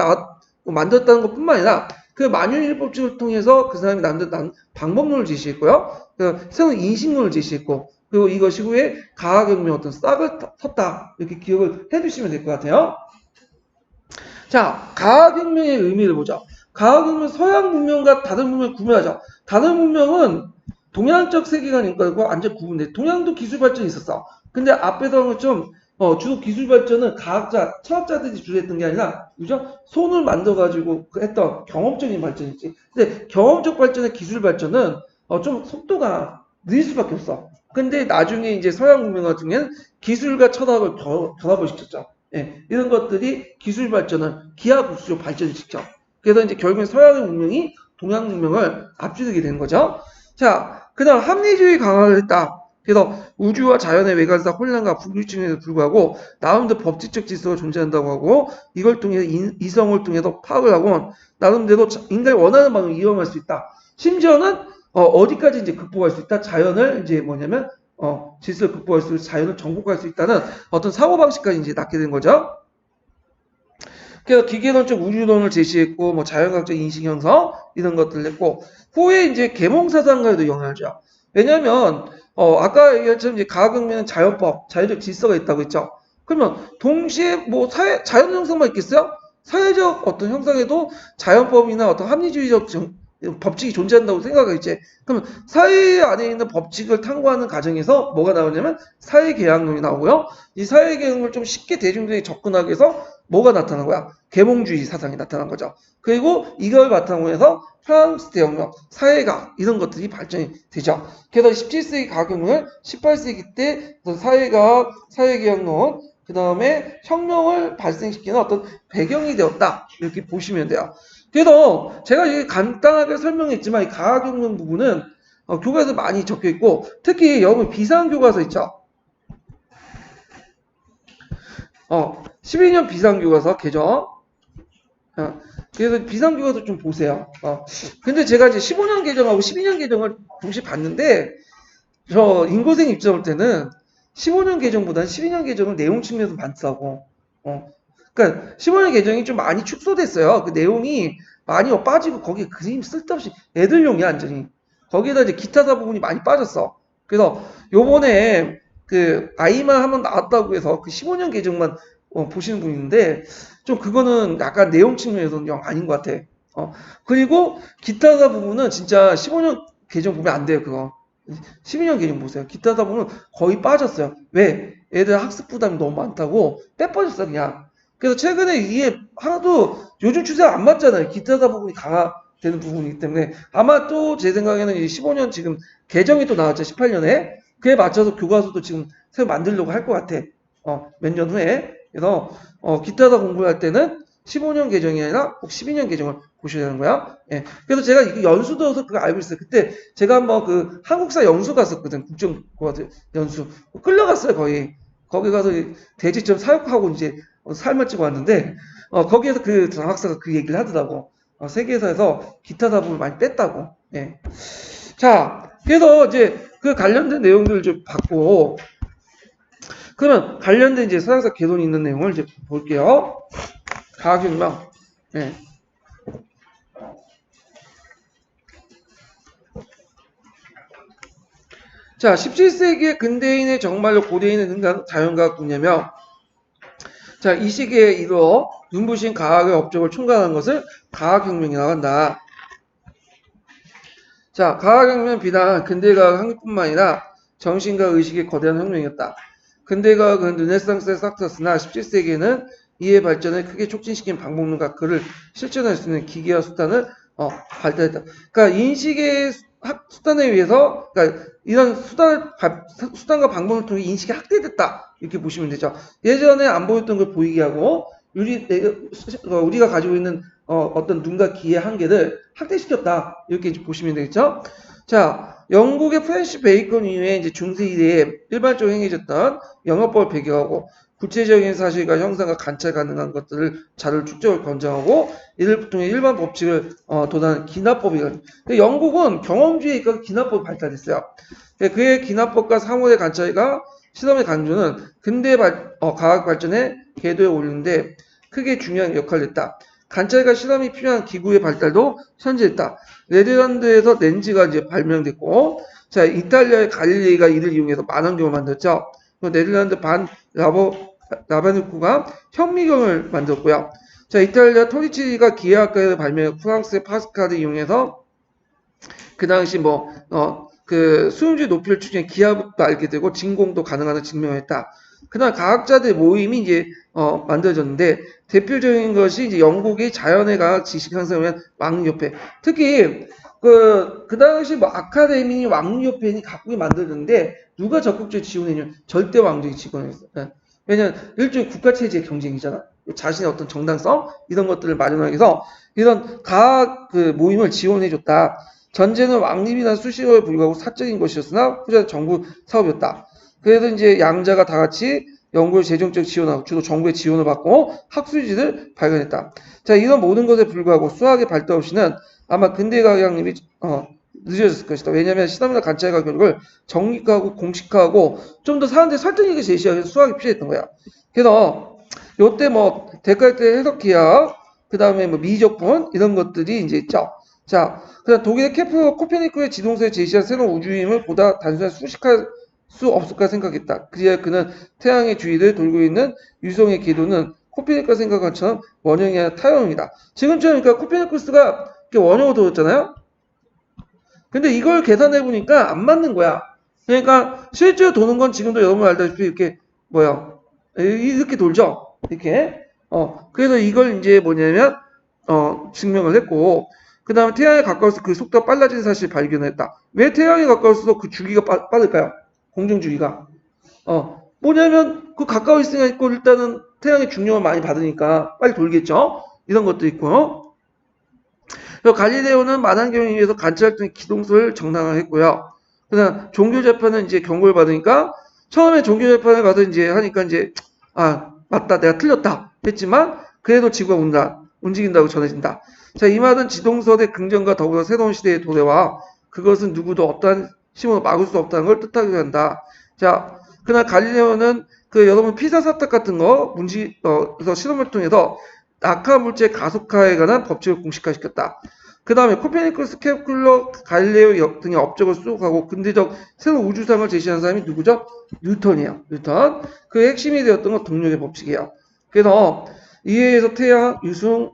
만들었다는 것뿐만 아니라 그 만유인력법칙을 통해서 그 사람이 만든 방법론을 제시했고요. 새로운 인식론을 제시했고 그리고 이것이 후에 가학혁명 어떤 싹을 텄다 이렇게 기억을 해두시면 될 것 같아요. 자, 가학혁명의 의미를 보죠. 가학혁명 서양 문명과 다른 문명을 구분하죠. 다른 문명은 동양적 세계관인 거고 완전 구분돼. 동양도 기술 발전이 있었어. 근데 앞에서 좀 주로 기술 발전은 철학자들이 주로 했던 게 아니라 그죠? 손을 만들어가지고 했던 경험적인 발전이지. 근데 경험적 발전의 기술 발전은 좀 속도가 느릴 수밖에 없어. 근데 나중에 이제 서양 문명 같은 경우에는 기술과 철학을 결합을 시켰죠. 예, 이런 것들이 기술 발전을 기하급수로 발전시켜. 그래서 이제 결국엔 서양의 문명이 동양 문명을 앞지르게 된 거죠. 자, 그 다음 합리주의 강화를 했다. 그래서 우주와 자연의 외관상 혼란과 불규칙에도 불구하고 나름대로 법칙적 질서가 존재한다고 하고 이걸 통해 이성을 통해서 파악을 하고 나름대로 인간이 원하는 방법을 이용할 수 있다. 심지어는 어디까지 이제 극복할 수 있다. 자연을 이제 뭐냐면 질서를 극복할 수 있고 자연을 정복할 수 있다는 어떤 사고방식까지 이제 낳게 된 거죠. 그래서 기계론적 우주론을 제시했고, 뭐 자연과학적 인식 형성 이런 것들을 했고, 후에 이제 계몽사상과에도 영향을 줘. 왜냐면 아까 얘기했처럼 이제 과학혁명은 자연법, 자연적 질서가 있다고 했죠. 그러면 동시에 뭐 자연 형성만 있겠어요? 사회적 어떤 형성에도 자연법이나 어떤 합리주의적 법칙이 존재한다고 생각하겠지. 그러면 사회 안에 있는 법칙을 탐구하는 과정에서 뭐가 나오냐면 사회계약론이 나오고요. 이 사회계약론을 좀 쉽게 대중들이 접근하기 위해서 뭐가 나타난 거야? 계몽주의 사상이 나타난 거죠. 그리고 이걸 바탕으로 해서 프랑스 대혁명, 사회과학 이런 것들이 발전이 되죠. 그래서 17세기 과학혁명을 18세기 때 사회과학, 사회계약론, 그 다음에 혁명을 발생시키는 어떤 배경이 되었다. 이렇게 보시면 돼요. 그래서 제가 이게 간단하게 설명했지만 이 과학혁명 부분은 교과서에 많이 적혀 있고 특히 여러분 비상교과서 있죠. 12년 비상교과서 개정. 그래서 비상교과서 좀 보세요. 근데 제가 이제 15년 개정하고 12년 개정을 동시에 봤는데 저 인고생 입장 볼 때는 15년 개정보다는 12년 개정은 내용 측면에서 많다고. 그러니까 15년 개정이 좀 많이 축소됐어요. 그 내용이 많이 빠지고 거기에 그림 쓸데없이 애들용이야 완전히. 거기에다 이제 기타사 부분이 많이 빠졌어. 그래서 요번에 그 아이만 한번 나왔다고 해서 그 15년 개정만 보시는 분이 있는데 좀 그거는 약간 내용 측면에서는 영 아닌 것 같아. 그리고 기타사 부분은 진짜 15년 개정 보면 안 돼요 그거. 12년 개정 보세요. 기타사 부분은 거의 빠졌어요. 왜? 애들 학습 부담이 너무 많다고 빼빠졌어 그냥. 그래서 최근에 이게 하나도 요즘 추세가 안 맞잖아요. 기타사 부분이 강화되는 부분이기 때문에 아마 또 제 생각에는 이 15년 지금 개정이 또 나왔죠. 18년에. 그에 맞춰서 교과서도 지금 새로 만들려고 할 것 같아. 몇 년 후에. 그래서 기타사 공부할 때는 15년 개정이 아니라 꼭 12년 개정을 보셔야 되는 거야. 예. 그래서 제가 이거 연수 들어서 그거 알고 있어요. 그때 제가 한번 그 한국사 연수 갔었거든. 국정고사 연수. 끌려갔어요, 거의. 거기 가서 대지점 사역하고 이제 삶을 찍어 왔는데, 거기에서 그 장학사가 그 얘기를 하더라고. 세계사에서 기타 사부를 많이 뺐다고. 예. 자, 그래서 이제 그 관련된 내용들을 좀 봤고, 그러면 관련된 이제 서양사 개론이 있는 내용을 이제 볼게요. 과학혁명. 예. 자, 17세기의 근대인의 정말로 고대인의 능가는 자연과학 분야며, 자, 이 시기에 이루어 눈부신 과학의 업적을 총괄한 것을 과학혁명이라고 한다. 자, 과학혁명은 비단 근대과학 한국뿐만 아니라 정신과 의식의 거대한 혁명이었다. 근대과학은 르네상스에 싹트었으나 17세기에는 이의 발전을 크게 촉진시킨 방법론과 그를 실천할 수 있는 기계와 수단을 발달했다. 그러니까 인식의 수단에 의해서, 그러니까 이런 수단과 방법을 통해 인식이 확대됐다. 이렇게 보시면 되죠. 예전에 안 보였던 걸 보이게 하고, 우리가 가지고 있는 어떤 눈과 귀의 한계를 확대시켰다. 이렇게 이제 보시면 되겠죠. 자, 영국의 프랜시스 베이컨 이후에 이제 중세 이래에 일반적으로 행해졌던 영역법을 배경하고 구체적인 사실과 형상과 관찰 가능한 것들을 자료를 축적을 권장하고 이를 통해 일반 법칙을 도달하는 기납법이거든요. 영국은 경험주의에 있어서 기납법이 발달했어요. 그의 기납법과 사물의 관찰과 실험의 강조는 근대 과학 발전의 궤도에 올리는데 크게 중요한 역할을 했다. 관찰과 실험이 필요한 기구의 발달도 현재했다. 네덜란드에서 렌즈가 이제 발명됐고, 자, 이탈리아의 갈릴레이가 이를 이용해서 만원경을 만들었죠. 네덜란드 라바누쿠가 현미경을 만들었고요. 자, 이탈리아 토리치가 기하학과를 발명했고, 프랑스의 파스칼을 이용해서 그 당시 그 수용질 높이를 추진해 기하도 알게 되고 진공도 가능하다는 증명을 했다. 그다음 과학자들 모임이 이제 만들어졌는데 대표적인 것이 이제 영국의 자연의 과학 지식 향상을 위한 왕립협회. 특히 그 당시 아카데미 왕립협회니 각국이 만들어졌는데 누가 적극적으로 지원했냐면 절대 왕족이 지원했어요. 왜냐면 일종의 국가 체제의 경쟁이잖아. 자신의 어떤 정당성 이런 것들을 마련하기 위해서 이런 과학 그 모임을 지원해줬다. 전제는 왕립이나 수식어에 불구하고 사적인 것이었으나 후자는 정부 사업이었다. 그래서 이제 양자가 다 같이 연구를 재정적 지원하고 주로 정부의 지원을 받고 학술지를 발견했다. 자, 이런 모든 것에 불구하고 수학의 발달 없이는 아마 근대과학 양립이 늦어졌을 것이다. 왜냐하면 실험이나 관찰과 교육을 정립화하고 공식화하고 좀 더 사람들이 설득력을 제시하기 위해서 수학이 필요했던 거야. 그래서 요때 데카르트 해석기학, 그 다음에 미적분 이런 것들이 이제 있죠. 자, 그다음 독일의 케플러 코페니쿠스의 지동설에 제시한 새로운 우주임을 보다 단순한 수식할 수 없을까 생각했다. 그리하여 그는 태양의 주위를 돌고 있는 유성의 궤도는 코페니쿠스가 생각한 것처럼 원형이 아니라 타형이다. 지금처럼 그러니까 코페니쿠스가 원형으로 돌았잖아요. 근데 이걸 계산해 보니까 안 맞는 거야. 그러니까 실제로 도는 건 지금도 여러분 알다시피 이렇게 이렇게 돌죠. 이렇게. 그래서 이걸 이제 뭐냐면 증명을 했고 그 다음에 태양에 가까울수록 그 속도가 빨라지는 사실을 발견했다. 왜 태양에 가까울수록 그 주기가 빠를까요? 공정 주기가. 뭐냐면 그 가까워 있으니까 일단은 태양의 중력을 많이 받으니까 빨리 돌겠죠. 이런 것도 있고요. 갈릴레오는 만환경에 의해서 관찰 등의 기동설을 정당화했고요. 그다음 종교 재판은 이제 경고를 받으니까 처음에 종교 재판에 가서 이제 하니까 이제 맞다 내가 틀렸다 했지만 그래도 지구가 움직인다고 전해진다. 자, 이 말은 지동설의 긍정과 더불어 새로운 시대의 도래와 그것은 누구도 어떠한 힘으로 막을 수 없다는 걸 뜻하게 한다. 자, 그날 갈릴레오는 여러분 피사 사탑 같은 거 그래서 실험을 통해서 낙하 물질 가속화에 관한 법칙을 공식화시켰다. 그 다음에 코페니쿠스, 케플러, 갈릴레오 등의 업적을 수록하고 근대적 새로운 우주상을 제시한 사람이 누구죠? 뉴턴이에요. 뉴턴. 그 핵심이 되었던 건 동력의 법칙이에요. 그래서 이에 의해서 태양, 유성,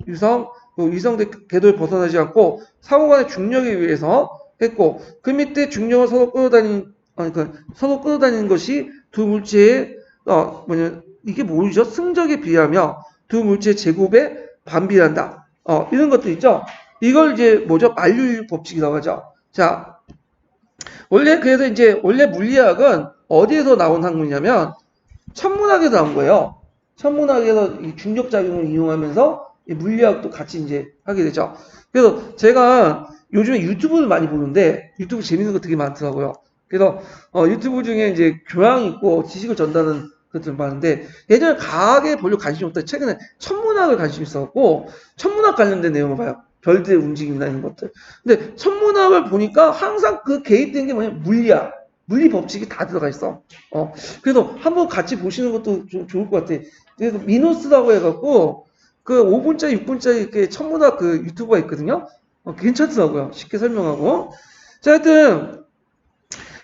위성대 궤도를 벗어나지 않고 상호간의 중력에 의해서 했고 그 밑에 중력을 서로 끌어다니는 것이 두 물체의 이게 뭐죠? 승적에 비하며 두 물체의 제곱에 반비한다. 이런 것도 있죠. 이걸 이제 뭐죠? 만류인력 법칙이라고 하죠. 자, 원래 물리학은 어디에서 나온 학문이냐면 천문학에서 나온 거예요. 천문학에서 이 중력작용을 이용하면서 이 물리학도 같이 이제 하게 되죠. 그래서 제가 요즘에 유튜브를 많이 보는데 유튜브 재밌는 거 되게 많더라고요. 그래서 유튜브 중에 이제 교양 있고 지식을 전달하는 그것들 많은데 예전에 과학에 별로 관심이 없다. 최근에 천문학을 관심이 있었고 천문학 관련된 내용을 봐요. 별들의 움직임이나 이런 것들. 근데 천문학을 보니까 항상 그 개입된 게 뭐냐 물리야. 물리 법칙이 다 들어가 있어. 그래서 한번 같이 보시는 것도 좀 좋을 것 같아. 그래서 미노스라고 해갖고 그 5분짜리, 6분짜리 이렇게 천문학 그 유튜버가 있거든요. 괜찮더라고요. 쉽게 설명하고. 자, 하여튼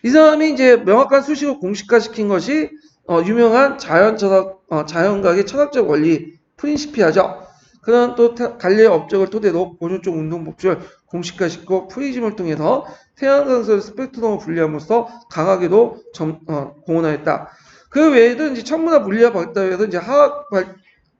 이 사람이 이제 명확한 수식을 공식화 시킨 것이 유명한 자연과학의 철학적 원리 프린시피아죠. 그런 또 갈릴레오 업적을 토대로 보존적 운동 법칙을 공식화시키고 프리즘을 통해서 태양광선의 스펙트럼을 분리함으로써 강하게도 공헌하였다. 그 외에도 이제 천문학 물리학 발달에도 이제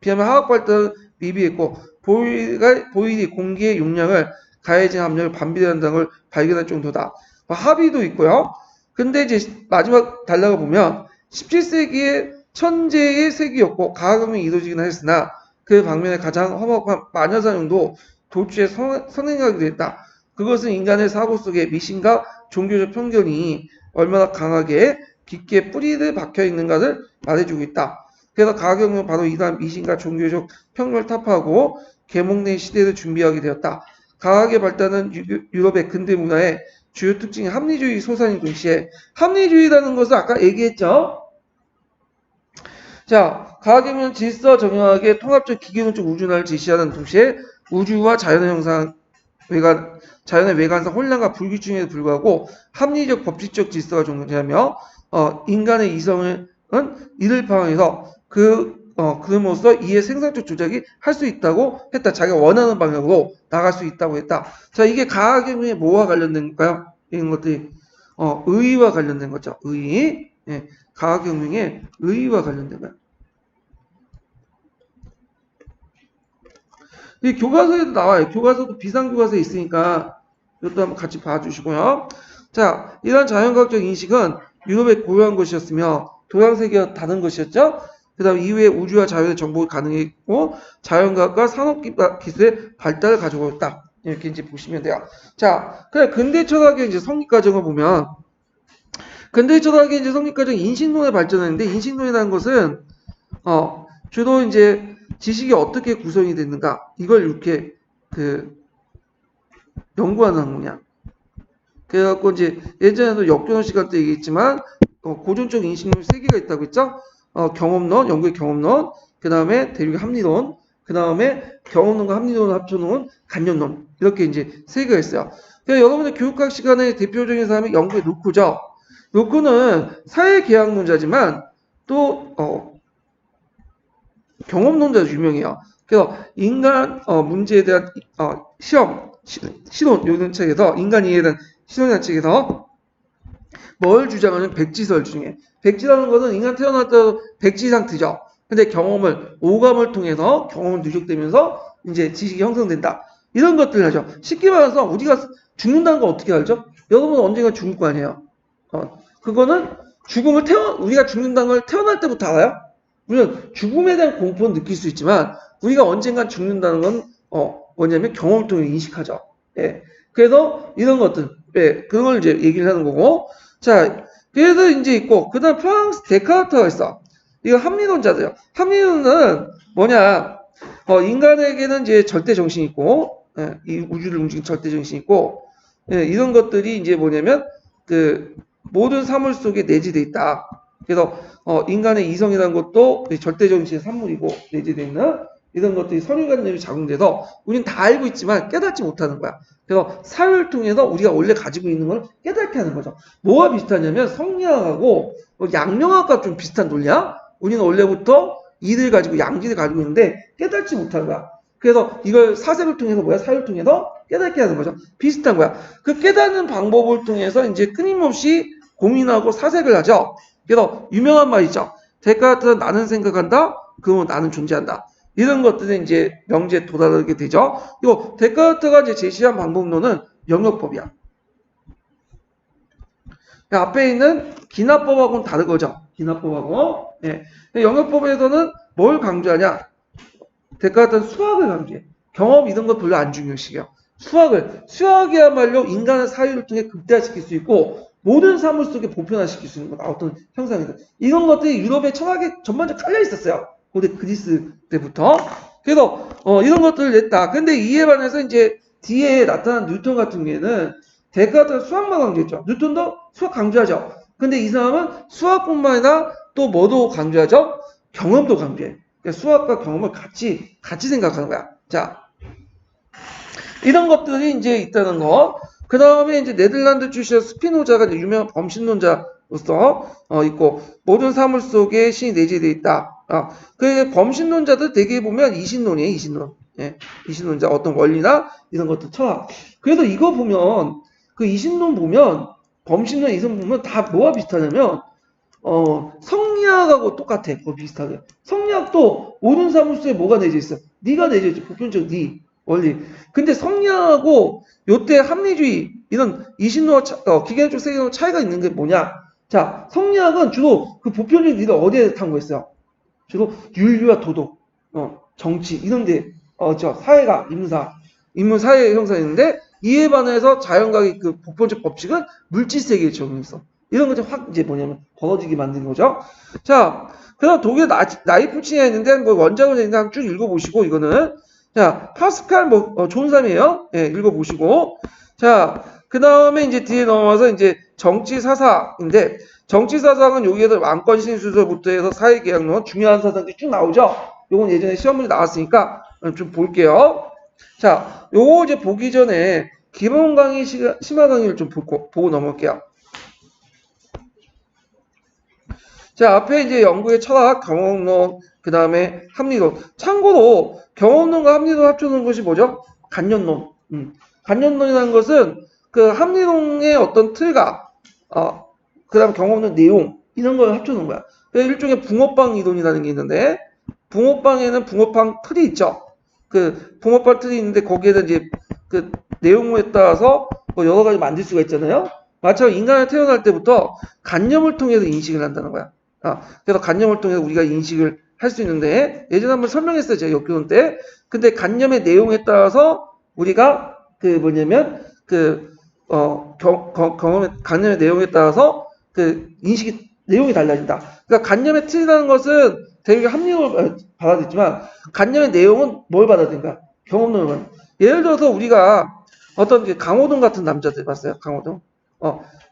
비하면 화학 발달은 미비했고 보일이 공기의 용량을 가해진 압력을 반비례한다는 걸 발견할 정도다. 합의도 있고요. 근데 이제 마지막 단락을 보면 17세기의 천재의 세기였고 과학革명이 이루어지긴 했으나 그 방면에 가장 험악한 마녀사용도 도주에 선행하게 됐다. 그것은 인간의 사고 속에 미신과 종교적 편견이 얼마나 강하게 깊게 뿌리를 박혀 있는가를 말해주고 있다. 그래서 과학革명은 바로 이러한 미신과 종교적 편견을 타파하고 계몽의 시대를 준비하게 되었다. 과학의 발달은 유럽의 근대 문화의 주요 특징이 합리주의 소산인 동시에 합리주의라는 것을 아까 얘기했죠. 자, 과학이면 질서 정형학의 통합적 기계론적 우주론을 제시하는 동시에 우주와 자연의 외관상 혼란과 불규칙에도 불구하고 합리적 법칙적 질서가 존재하며 인간의 이성은 이를 방해해서 그럼으로써 이의 생산적 조작이 할 수 있다고 했다. 자기가 원하는 방향으로 나갈 수 있다고 했다. 자, 이게 과학의 뭐와 관련된가요? 이런 것들이 의의와 관련된 거죠. 의의. 예, 과학혁명의 의의와 관련된 거야. 이 교과서에도 나와요. 교과서도 비상교과서에 있으니까 이것도 한번 같이 봐주시고요. 자, 이러한 자연과학적 인식은 유럽의 고유한 것이었으며 동양세계와 다른 것이었죠. 그 다음 이후에 우주와 자연의 정복이 가능했고 자연과학과 산업기술의 발달을 가져오고 있다. 이렇게 이제 보시면 돼요. 자, 그래 근대 철학의 이제 성립 과정을 보면 근대 철학의 이제 성립 과정 인신론에 발전했는데 인신론이라는 것은 주로 이제 지식이 어떻게 구성이 됐는가 이걸 이렇게 연구하는 학문이야. 그래갖고 이제 예전에도 역교원 시간 때 얘기했지만 고전적 인식론이 세 개가 있다고 했죠. 경험론, 연구의 경험론, 그 다음에 대륙의 합리론, 그 다음에 경험론과 합리론을 합쳐놓은 간념론 이렇게 이제 세 개가 있어요. 그래서 여러분들 교육학 시간에 대표적인 사람이 연구의 루크죠. 루크는 사회계약론자지만 또 경험론자로 유명해요. 그래서 인간 문제에 대한 실론 이런 책에서 인간 이해에 대한 실론이라는 책에서 뭘 주장하는 백지설 중에 백지라는 것은 인간 태어날 때 백지 상태죠. 근데 오감을 통해서 경험을 누적되면서 이제 지식이 형성된다. 이런 것들을 하죠. 쉽게 말해서 우리가 죽는다는 걸 어떻게 알죠? 여러분은 언젠가 죽을 거 아니에요. 그거는 우리가 죽는다는 걸 태어날 때부터 알아요? 물론 죽음에 대한 공포는 느낄 수 있지만 우리가 언젠가 죽는다는 건 뭐냐면 경험을 통해 인식하죠. 예. 그래서 이런 것들, 예, 그걸 이제 얘기를 하는 거고. 자, 그래서 이제 있고, 그 다음 프랑스 데카르트가 있어. 이거 합리론자들요. 합리론은 뭐냐, 인간에게는 이제 절대 정신이 있고, 예, 이 우주를 움직이는 절대 정신이 있고, 예, 이런 것들이 이제 뭐냐면, 모든 사물 속에 내재되어 있다. 그래서, 인간의 이성이라는 것도 절대 정신의 산물이고, 내재되어 있는 이런 것들이 선유관념이 작용돼서 우리는 다 알고 있지만 깨닫지 못하는 거야. 그래서 사회를 통해서 우리가 원래 가지고 있는 걸 깨닫게 하는 거죠. 뭐와 비슷하냐면 성리학하고 양명학과 좀 비슷한 논리야. 우리는 원래부터 이를 가지고 양질을 가지고 있는데 깨닫지 못하는 거야. 그래서 이걸 사색을 통해서 사회를 통해서 깨닫게 하는 거죠. 비슷한 거야. 그 깨닫는 방법을 통해서 이제 끊임없이 고민하고 사색을 하죠. 그래서 유명한 말 있죠. 데카르트는 나는 생각한다. 그러면 나는 존재한다. 이런 것들이 이제 명제에 도달하게 되죠. 이거 데카르트가 이제 제시한 방법론은 영역법이야. 앞에 있는 기나법하고는 다른 거죠. 기나법하고. 예. 영역법에서는 뭘 강조하냐? 데카르트는 수학을 강조해. 경험 이런 거 별로 안 중요시해요. 수학이야말로 인간의 사유를 통해 극대화시킬 수 있고 모든 사물 속에 보편화시킬 수 있는 거 어떤 형상이다. 이런 것들이 유럽의 철학에 전반적으로 깔려 있었어요. 고대 그리스 때부터. 그래서 이런 것들을 냈다. 근데 이에 반해서 이제 뒤에 나타난 뉴턴 같은 경우에는 데카르트가 수학만 강조했죠. 뉴턴도 수학 강조하죠. 근데 이 사람은 수학뿐만 아니라 또 뭐도 강조하죠? 경험도 강조해. 그러니까 수학과 경험을 같이 생각하는 거야. 자, 이런 것들이 이제 있다는 거. 그 다음에 이제 네덜란드 출신의 스피노자가 이제 유명한 범신론자로서 있고 모든 사물 속에 신이 내재되어 있다. 그 범신론자들 대개 보면 이신론이에요. 이신론. 예, 이신론자 어떤 원리나 이런 것들 철학. 그래도 이거 보면 그 이신론 보면 범신론 이선 보면 다 뭐가 비슷하냐면 성리학하고 똑같아. 거의 비슷하게. 성리학도 모든 사물 속에 뭐가 내재 있어? 네가 내재 있지. 보편적 네 원리. 근데 성리학하고 요때 합리주의 이런 이신론과 기계적 세계론 차이가 있는 게 뭐냐? 자, 성리학은 주로 그 보편적 니를 어디에 탐구했어요? 주로 윤리와 도덕, 정치 이런 데, 사회가 인문 사회 형성인데 이에 반해서 자연과의 그 보편적 법칙은 물질 세계에 적용했어. 이런 것들 확 이제 뭐냐면 벌어지게 만든 거죠. 자, 그다음 독일 나이프치히가 있는데 뭐 원작을 있는데 한번 쭉 읽어보시고 이거는 자 파스칼 뭐 좋은 사람이에요. 예, 읽어보시고 자 그 다음에 이제 뒤에 넘어와서 이제 정치 사상인데 정치 사상은 여기에서 왕권 신수서부터 해서 사회계약론 중요한 사상들이 쭉 나오죠. 요건 예전에 시험 문제 나왔으니까 좀 볼게요. 자, 요거 이제 보기 전에 기본 강의, 심화 강의를 좀 보고 넘어갈게요. 자, 앞에 이제 연구의 철학, 경험론, 그 다음에 합리론. 참고로 경험론과 합리론 합쳐놓은 것이 뭐죠? 간연론. 간연론이라는 것은 그 합리론의 어떤 틀과, 그 다음 경험론 내용, 이런 걸 합쳐놓은 거야. 일종의 붕어빵 이론이라는 게 있는데, 붕어빵에는 붕어빵 틀이 있죠. 그 붕어빵 틀이 있는데 거기에는 이제 그 내용에 따라서 뭐 여러 가지 만들 수가 있잖아요. 마찬가지로 인간이 태어날 때부터 간념을 통해서 인식을 한다는 거야. 그래서 간념을 통해서 우리가 인식을 할 수 있는데 예전에 한번 설명했어요. 제가 역교원 때. 근데 간념의 내용에 따라서 우리가 그 뭐냐면 그 경험의 간념의 내용에 따라서 그 인식이 내용이 달라진다. 그러니까 간념의 틀이라는 것은 되게 합리적으로 받아들이지만 간념의 내용은 뭘 받아들인가? 경험론을 받아. 예를 들어서 우리가 어떤 강호동 같은 남자들 봤어요. 강호동.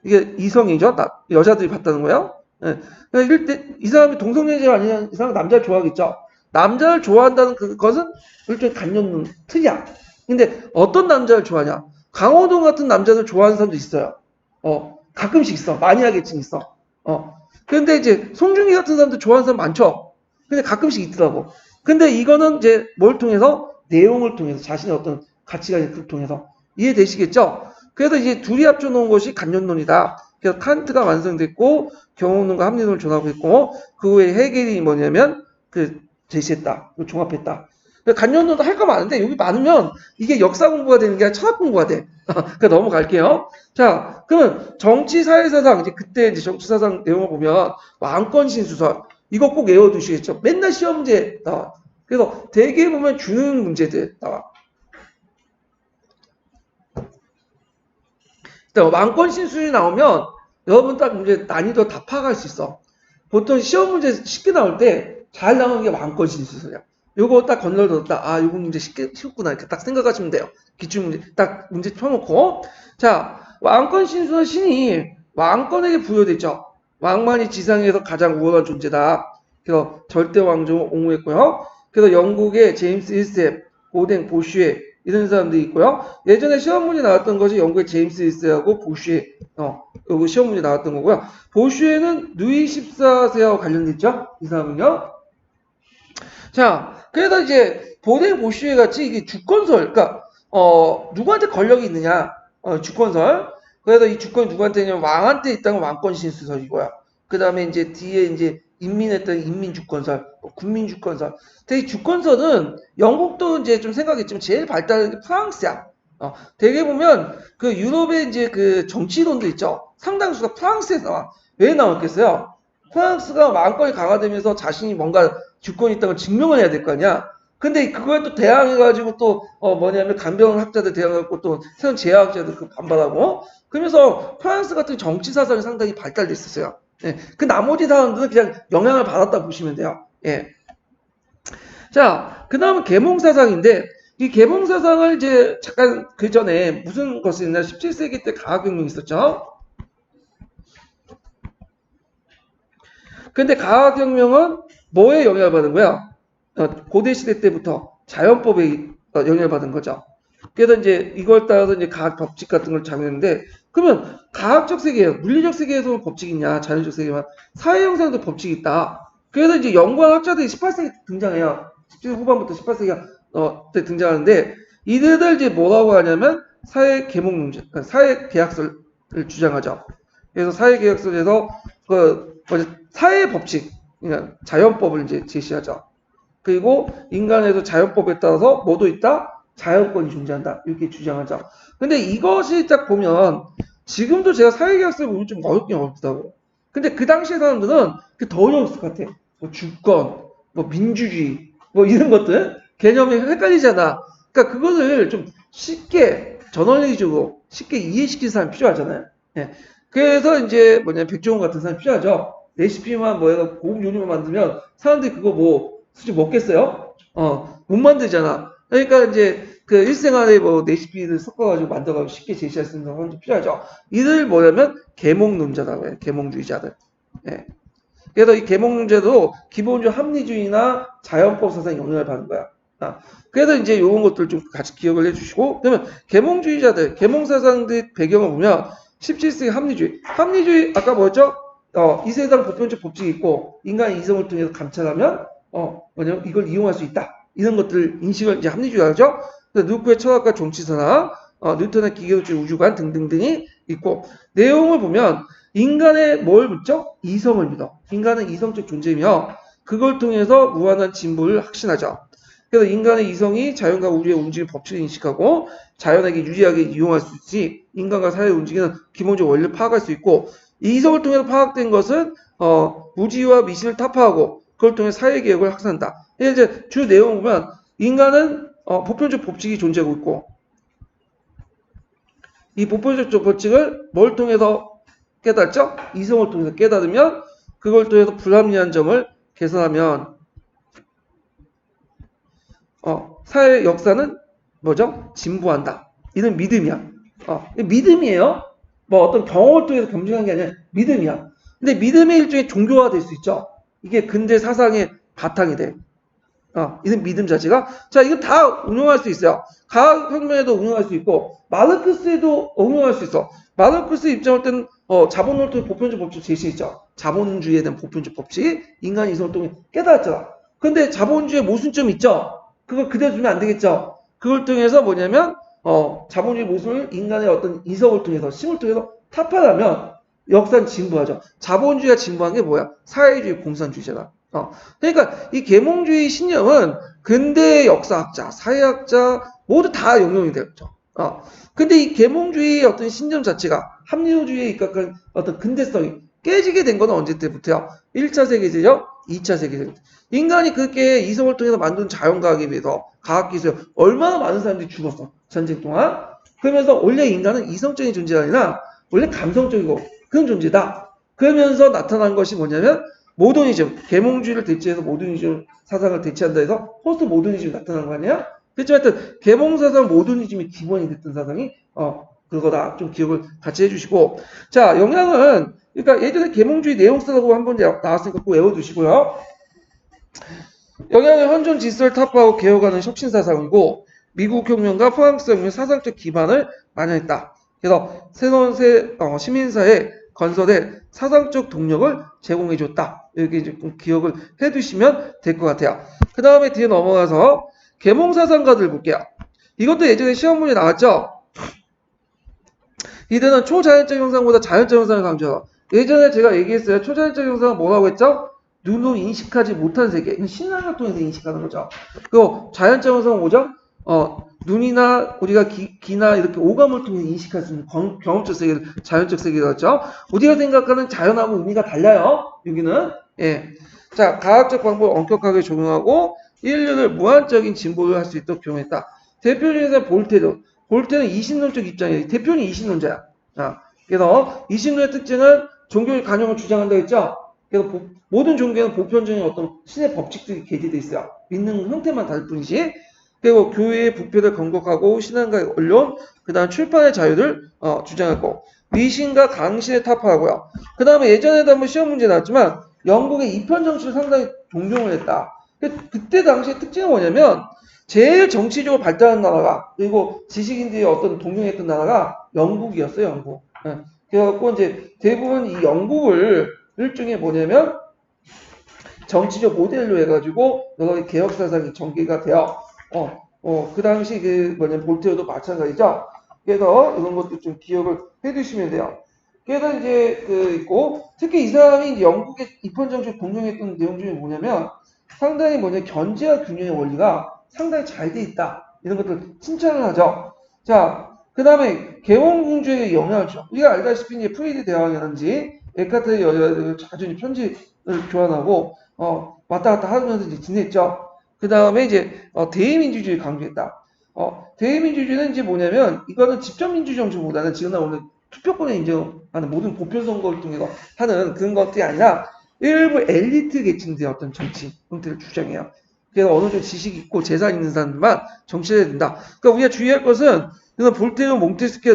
이게 이성이죠. 여자들이 봤다는 거예요. 예. 이럴 때 이 사람이 동성애자 아니냐? 이 사람 남자를 좋아하겠죠. 남자를 좋아한다는 그것은 일종의 간념론 틀이야. 근데 어떤 남자를 좋아하냐? 강호동 같은 남자들 좋아하는 사람도 있어요. 가끔씩 있어. 마니아계층 있어. 그런데 이제 송중기 같은 사람도 좋아하는 사람 많죠. 근데 가끔씩 있더라고. 근데 이거는 이제 뭘 통해서? 내용을 통해서 자신의 어떤 가치관을 통해서 이해되시겠죠? 그래서 이제 둘이 합쳐놓은 것이 간념론이다. 그래서 칸트가 완성됐고 경험론과 합리론을 조합하고 있고 그 후에 해겔이 뭐냐면 그 제시했다. 종합했다. 간념론도 할 거 많은데 여기 많으면 이게 역사 공부가 되는 게 아니라 철학 공부가 돼. 그러니까 넘어갈게요. 자, 그러면 정치 사회사상 이제 그때 이제 정치 사상 내용을 보면 왕권 신수설 이거 꼭 외워두시겠죠. 맨날 시험 문제 나와. 그래서 대개 보면 주는 문제들 나와. 왕권 신수설이 나오면 여러분 딱 문제 난이도 다 파악할 수 있어. 보통 시험 문제 쉽게 나올 때 잘 나오는 게 왕권 신수설이야. 요거 딱 건널들었다. 요거 문제 쉽구나. 이렇게 딱 생각하시면 돼요. 기출문제 딱 문제 펴놓고 자 왕권 신수설 신이 왕권에게 부여됐죠. 왕만이 지상에서 가장 우월한 존재다. 그래서 절대 왕정을 옹호했고요. 그래서 영국의 제임스 1세, 고댕, 보슈에 이런 사람들이 있고요. 예전에 시험 문제 나왔던 것이 영국의 제임스 1세하고 보슈에 요거 시험 문제 나왔던 거고요. 보슈에는 루이 14세하고 관련됐죠. 이 사람은요. 자, 그래서 이제 보댕 보슈에 같이 이게 주권설, 그러니까 누구한테 권력이 있느냐, 주권설. 그래서 이 주권이 누구한테 있냐면 왕한테 있다는 왕권 신수설이고요. 그 다음에 이제 뒤에 이제 인민했던 인민주권설, 국민주권설. 근데 이 주권설은 영국도 이제 좀 생각했지만 제일 발달한 게 프랑스야. 되게 보면 그 유럽의 이제 그 정치론도 있죠. 상당수가 프랑스에서 나와. 왜 나왔겠어요? 프랑스가 왕권이 강화되면서 자신이 뭔가 주권이 있다고 증명을 해야 될 거 아니야. 근데 그거에 또 대항해가지고 또 뭐냐면 강병원 학자들 대항해갖고 또 새로운 제약학자들 그 반발하고 그러면서 프랑스 같은 정치 사상이 상당히 발달돼 있었어요. 예. 그 나머지 사람들은 그냥 영향을 받았다 보시면 돼요. 예. 자, 그 다음은 계몽사상인데 이 계몽사상을 이제 잠깐 그 전에 무슨 것이 있나 17세기 때 과학혁명이 있었죠. 근데 과학혁명은 뭐에 영향을 받은 거야? 고대 시대 때부터 자연법에 영향을 받은 거죠. 그래서 이제 이걸 따라서 이제 과학 법칙 같은 걸 작용했는데 그러면 과학적 세계, 물리적 세계에서 법칙이 있냐, 자연적 세계만 사회 형성도 법칙이 있다. 그래서 이제 연구한 학자들이 18세기 등장해요. 17세기 후반부터 18세기 때 등장하는데 이들을 이제 뭐라고 하냐면 사회 계몽 문제, 사회 계약설을 주장하죠. 그래서 사회 계약설에서 사회 법칙, 그러니까 자연법을 이제 제시하죠. 그리고 인간에도 자연법에 따라서 뭐도 있다? 자연권이 존재한다. 이렇게 주장하죠. 근데 이것이 딱 보면 지금도 제가 사회계약서를 보면 좀 어렵긴 어렵다고. 근데 그 당시의 사람들은 더 어려웠을 것 같아. 뭐 주권, 뭐 민주주의, 뭐 이런 것들 개념이 헷갈리잖아. 그러니까 그거를 좀 쉽게 저널리적으로 쉽게 이해시키는 사람이 필요하잖아요. 예. 그래서 이제 뭐냐 백종원 같은 사람이 필요하죠. 레시피만 뭐 해서 고급 요리만 만들면 사람들이 그거 뭐 솔직히 먹겠어요? 못 만들잖아. 그러니까 이제 그 일생활에 뭐 레시피를 섞어가지고 만들어가지고 쉽게 제시할 수 있는 사람이 필요하죠. 이들 뭐냐면 계몽론자라고 해요. 계몽주의자들. 예. 그래서 이 계몽론자도 기본적으로 합리주의나 자연법 사상에 영향을 받는 거야. 그래서 이제 이런 것들 좀 같이 기억을 해주시고 그러면 계몽주의자들, 계몽사상들 배경을 보면 17세기 합리주의. 합리주의 아까 뭐였죠? 이 세상 보편적 법칙이 있고 인간의 이성을 통해서 감찰하면 뭐냐면 이걸 이용할 수 있다. 이런 것들 인식을 이제 합리주의하죠. 누크의 철학과 정치사나 뉴턴의 기계도체 우주관 등등등이 있고 내용을 보면 인간의 뭘 믿죠? 이성을 믿어. 인간은 이성적 존재이며 그걸 통해서 무한한 진보를 확신하죠. 그래서 인간의 이성이 자연과 우주의 움직임 법칙을 인식하고 자연에게 유리하게 이용할 수 있지 인간과 사회의 움직이는 기본적 원리를 파악할 수 있고 이 이성을 통해서 파악된 것은 무지와 미신을 타파하고 그걸 통해 사회개혁을 확산한다. 이제 주 내용을 보면 인간은 보편적 법칙이 존재하고 있고 이 보편적 법칙을 뭘 통해서 깨닫죠? 이성을 통해서 깨달으면 그걸 통해서 불합리한 점을 개선하면 사회 역사는 뭐죠? 진보한다. 이런 믿음이야. 믿음이에요. 뭐 어떤 경험을 통해서 검증한 게 아니라 믿음이야. 근데 믿음의 일종의 종교화 될 수 있죠. 이게 근대 사상의 바탕이 돼. 이런 믿음 자체가. 자, 이거 다 응용할 수 있어요. 과학혁명에도 응용할 수 있고, 마르크스에도 응용할 수 있어. 마르크스 입장할 때는, 자본론의 보편적 법칙 제시했죠. 자본주의에 대한 보편적 법칙, 인간의 이성을 통해 깨달았잖아. 근데 자본주의의 모순점이 있죠. 그걸 그대로 두면 안 되겠죠. 그걸 통해서 뭐냐면, 자본주의 모순을 인간의 어떤 이성을 통해서, 심을 통해서 타파하면 역사는 진보하죠. 자본주의가 진보한 게 뭐야? 사회주의 공산주의잖아. 그러니까 이 계몽주의 신념은 근대 역사학자, 사회학자 모두 다 용용이 되었죠. 근데 이 계몽주의의 어떤 신념 자체가 합리주의에 입각한 어떤 근대성이 깨지게 된 건 언제 때부터요? 1차 세계대전, 2차 세계대전. 인간이 그렇게 이성을 통해서 만든 자연과학에 비해서 과학기술 얼마나 많은 사람들이 죽었어. 전쟁 동안. 그러면서 원래 인간은 이성적인 존재가 아니라 원래 감성적이고 그런 존재다. 그러면서 나타난 것이 뭐냐면 모더니즘, 계몽주의를 대체해서 모더니즘 사상을 대체한다 해서 포스트 모더니즘이 나타난 거 아니야? 그렇지만 하여튼 계몽사상 모더니즘이 기본이 됐던 사상이 그거다. 좀 기억을 같이 해주시고 자 영향은 그러니까 예전에 계몽주의 내용서라고 한번 나왔으니까 꼭 외워두시고요. 영향은 현존 질서를 타파하고 개혁하는 혁신사상이고 미국 혁명과 프랑스 혁명의 사상적 기반을 마련했다. 그래서 새로운 시민사회 건설에 사상적 동력을 제공해줬다. 이렇게 이제 기억을 해두시면 될 것 같아요. 그 다음에 뒤에 넘어가서 계몽사상가들 볼게요. 이것도 예전에 시험 문제 나왔죠? 이들은 초자연적 형상보다 자연적 형상을 강조하고 예전에 제가 얘기했어요. 초자연적 형상은 뭐라고 했죠? 눈으로 인식하지 못한 세계. 신앙을 통해서 인식하는 거죠. 그리고 자연적 형상은 뭐죠? 눈이나 우리가 귀나 이렇게 오감을 통해 인식할 수 있는 경험적 세계를 자연적 세계라고 했죠. 우리가 생각하는 자연하고 의미가 달라요. 여기는. 예. 자, 과학적 방법을 엄격하게 적용하고 인류를 무한적인 진보를 할 수 있도록 교훈했다. 대표 중에서 볼테르. 볼테르는 이신론적 입장이에요. 대표는 이신론자야. 그래서 이신론의 특징은 종교의 간용을 주장한다고 했죠. 그래서 모든 종교는 보편적인 어떤 신의 법칙들이 계기돼 있어요. 믿는 형태만 다를 뿐이지. 그리고 교회의 부패를 건국하고 신앙과의 언론, 그 다음 출판의 자유를 주장하고 미신과 강신을 타파하고요. 그 다음에 예전에도 한번 시험 문제 나왔지만 영국의 입헌 정치를 상당히 존경을 했다. 그때 당시의 특징은 뭐냐면 제일 정치적으로 발달한 나라가 그리고 지식인들이 어떤 동경했던 나라가 영국이었어요. 영국. 그래갖고 이제 대부분 이 영국을 일종의 뭐냐면 정치적 모델로 해가지고 여러 개혁 사상이 전개가 되어 그 당시 그 뭐냐면 볼테어도 마찬가지죠. 그래서 이런 것도 좀 기억을 해두시면 돼요. 그래서 이제 그 있고 특히 이 사람이 이제 영국의 입헌 정책 공룡했던 내용 중에 뭐냐면 상당히 견제와 균형의 원리가 상당히 잘 돼 있다 이런 것들 칭찬을 하죠. 자, 그 다음에 계몽공주에게 영향을 줘. 우리가 알다시피 이제 프리드 대왕이라든지 에카테르 여자들 자주 편지를 교환하고 왔다 갔다 하면서 이제 지냈죠. 그 다음에 이제 대의민주주의를 강조했다. 대의민주주의는 이제 뭐냐면 이거는 직접민주 정치보다는 지금 나오는 투표권을 인정하는 모든 보편선거를 통해서 하는 그런 것들이 아니라 일부 엘리트 계층들의 어떤 정치 형태를 주장해요. 그래서 어느 정도 지식 있고 재산 있는 사람들만 정치를 해야 된다. 그러니까 우리가 주의할 것은 이런 볼테르, 몽테스키아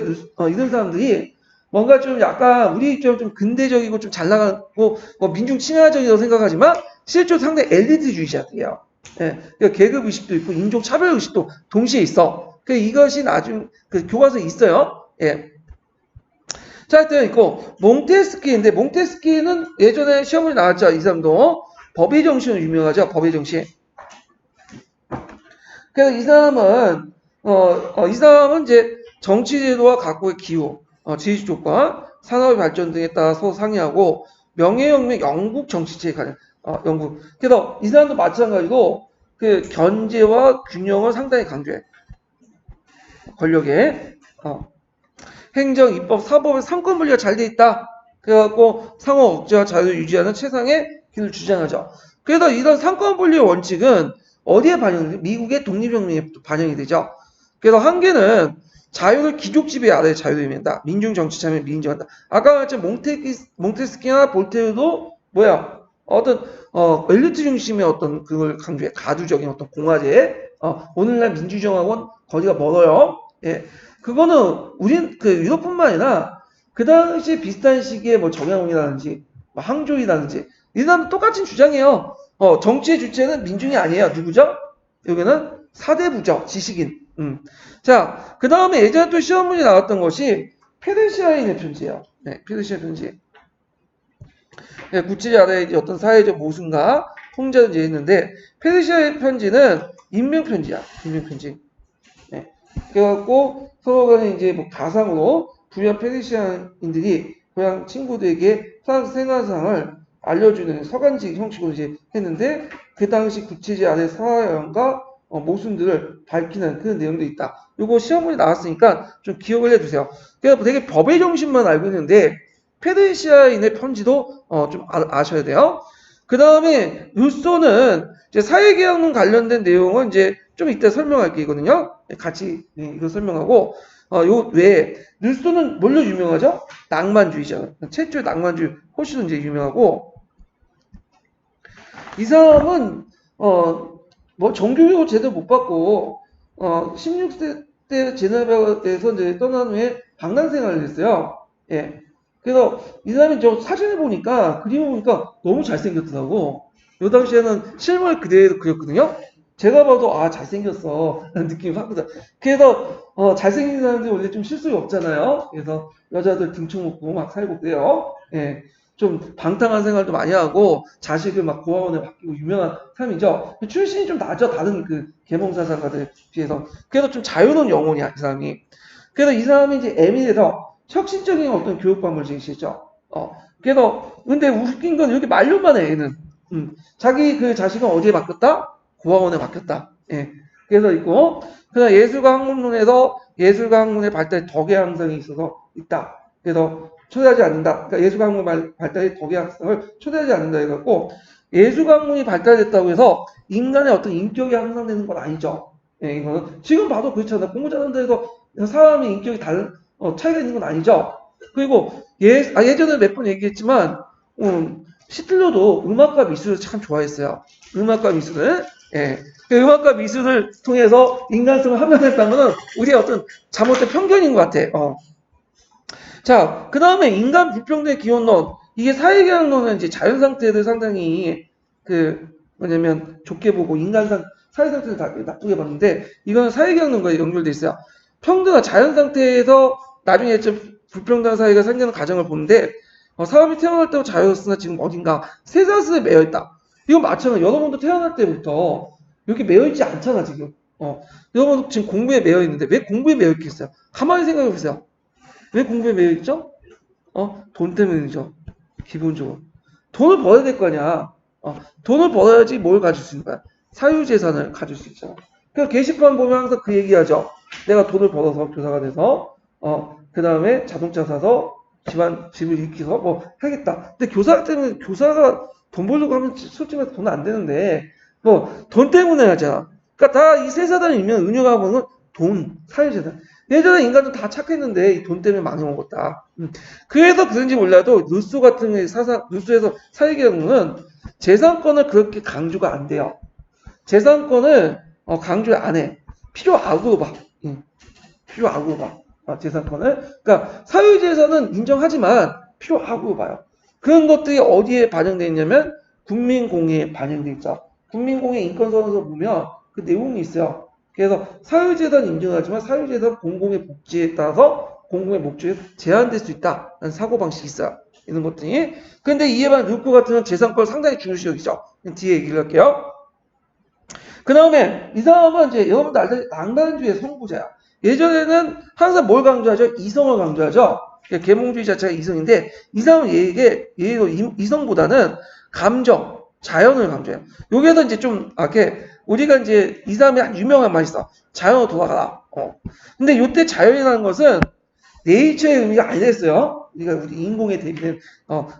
이런 사람들이 뭔가 좀 약간 우리 입장으로 좀 근대적이고 좀 잘 나가고 민중 친화적이라고 생각하지만 실제로 상당히 엘리트주의자들이에요. 예, 그러니까 계급 의식도 있고 인종 차별 의식도 동시에 있어. 그 이것이 나중 그 교과서에 있어요. 예. 자, 하여튼 있고 몽테스키인데 몽테스키는 예전에 시험을 나왔죠. 이 사람도 법의 정신으로 유명하죠. 법의 정신. 그래서 이 사람은 이제 정치제도와 각국의 기후, 지리적 조건, 산업의 발전 등에 따라서 상의하고 명예혁명 영국 정치체에 관한 영국. 그래서 이 사람도 마찬가지로 그 견제와 균형을 상당히 강조해. 권력의 행정, 입법, 사법의 삼권 분리가 잘 돼 있다. 그래갖고 상호 억제와 자유를 유지하는 최상의 길을 주장하죠. 그래서 이런 삼권 분리의 원칙은 어디에 반영돼? 미국의 독립혁명에 반영이 되죠. 그래서 한계는 자유를 귀족 지배 아래 자유를 의미한다. 민중 정치 참여를 인정한다. 아까 말했던 몽테스키나 볼테르도 뭐야? 어떤 엘리트 중심의 어떤 그걸 강조해. 가두적인 어떤 공화제. 오늘날 민주정하고는 거리가 멀어요. 예. 그거는 우린 그 유럽뿐만 아니라 그 당시 비슷한 시기에 뭐 정약용이라든지 뭐 항조이라든지 이 사람도 똑같은 주장이에요. 정치의 주체는 민중이 아니에요. 누구죠? 여기는 사대부죠. 지식인. 자, 그 다음에 예전에 또 시험 문제 나왔던 것이 페르시아인의 편지예요. 네, 페르시아 편지. 네, 구체제 아래 어떤 사회적 모순과 통제를 했는데 페르시아의 편지는 인명편지야. 인명편지. 네. 그래갖고 서로 간에 이제 뭐 가상으로 부유한 페르시아인들이 고향 친구들에게 프랑스 생활상을 알려주는 서간지 형식으로 이제 했는데 그 당시 구체제 안에 사회과 모순들을 밝히는 그런 내용도 있다. 요거 시험문에 나왔으니까 좀 기억을 해두세요. 그래서 되게 법의 정신만 알고 있는데 페르시아인의 편지도 좀 아셔야 돼요. 그 다음에 루소는 이제 사회개혁론 관련된 내용은 이제 좀 이따 설명할 게 있거든요. 같이 이거 설명하고 요 외에 루소는 뭘로 유명하죠? 낭만주의죠. 최초의 낭만주의 훨씬 이제 유명하고 이 사람은 뭐 정규교육 제대로 못 받고 16세 때 제네바에서 이제 떠난 후에 방랑 생활을 했어요. 예. 그래서 이 사람이 저 사진을 보니까 그림을 보니까 너무 잘생겼더라고. 요 당시에는 실물 그대로 그렸거든요. 제가 봐도 잘생겼어 라는 느낌이 확 들어요. 그래서 잘생긴 사람들이 원래 좀 실속이 없잖아요. 그래서 여자들 등쳐 먹고 막 살고 그래요. 예. 좀 방탕한 생활도 많이 하고 자식을 막 고아원에 맡기고 유명한 사람이죠. 출신이 좀 낮아 다른 그 계몽사상가들에 비해서. 그래서 좀 자유로운 영혼이야 이 사람이. 그래서 이 사람이 이제 에밀에서 혁신적인 어떤 교육 방법을 제시했죠. 그래서 근데 웃긴 건 이렇게 말로만 해 얘는. 자기 그 자식은 어디에 맡겼다? 고아원에 맡겼다. 예. 그래서 있고 그다음 예술가 학문론에서 예술가 학문의 발달에 덕의 양상이 있어서 있다. 그래서 초대하지 않는다. 그러니까 예술가 학문 발달에 덕의 양상을 초대하지 않는다 해갖고 예술학문이 발달됐다고 해서 인간의 어떤 인격이 향상되는 건 아니죠. 예, 이거는 지금 봐도 그렇잖아요. 공부 잘하는 데서 사람의 인격이 차이가 있는 건 아니죠. 그리고 예전에 몇 번 얘기했지만 시틀러도 음악과 미술을 참 좋아했어요. 음악과 미술을. 예. 그 음악과 미술을 통해서 인간성을 함양했다는 것은 우리의 어떤 잘못된 편견인 것 같아. 자, 그 다음에 인간 불평등의 기원론. 이게 사회계약론은 이제 자연 상태를 상당히 뭐냐면 좋게 보고 사회 상태를 나쁘게 봤는데 이거는 사회계약론과 연결돼 있어요. 평등한 자연 상태에서 나중에 좀 불평등한 사회가 생기는 과정을 보는데 사람이 태어날 때부터 자유였으나 지금 어딘가 쇠사슬에 매여 있다. 이건 마찬가지로 여러분도 태어날 때부터 이렇게 매여 있지 않잖아 지금. 여러분 지금 공부에 매여 있는데 왜 공부에 매여 있겠어요? 가만히 생각해 보세요. 왜 공부에 매여 있죠? 돈 때문이죠. 기본적으로. 돈을 벌어야 될 거 아니야. 돈을 벌어야지 뭘 가질 수 있는 거야? 사유재산을 가질 수 있잖아. 그러니까 게시판 보면 항상 그 얘기하죠. 내가 돈을 벌어서 교사가 돼서, 그 다음에 자동차 사서 집을 일으켜서 뭐 하겠다. 근데 교사가 돈 벌려고 하면 솔직히 말해서 돈 안 되는데, 뭐, 돈 때문에 하잖아. 그러니까 다 이 세 사단을 이면 은유가 보는 돈, 사유재산. 예전에 인간은 다 착했는데 이 돈 때문에 망해먹었다. 그래서 그런지 몰라도 누수에서 사회계약론은 재산권을 그렇게 강조가 안 돼요. 재산권을 강조 안 해. 필요악으로 봐. 필요악으로 봐. 재산권을. 그러니까 사유재산은 인정하지만 필요악으로 봐요. 그런 것들이 어디에 반영되어 있냐면 국민공예에 반영되어 있죠. 국민공예 인권선언서 보면 그 내용이 있어요. 그래서 사유재산 인정하지만 사유재산 공공의 복지에 따라서 공공의 목적이 제한될 수 있다는 사고방식이 있어요. 이런 것들이. 근데 이에 반해 루크 같은 재산권을 상당히 중요시 여기죠. 뒤에 얘기를 할게요. 그 다음에 이 사람은 이제 여러분들 알다시피 낭만주의 선구자야. 예전에는 항상 뭘 강조하죠? 이성을 강조하죠. 계몽주의 자체가 이성인데 이 사람은 얘도 이성보다는 감정, 자연을 강조해요. 여기에서 이제 좀 이렇게 우리가 이제 이 사람이 유명한 말이 있어. 자연으로 돌아가라. 근데 이때 자연이라는 것은 네이처의 의미가 아니랬어요. 우리 인공에 대비된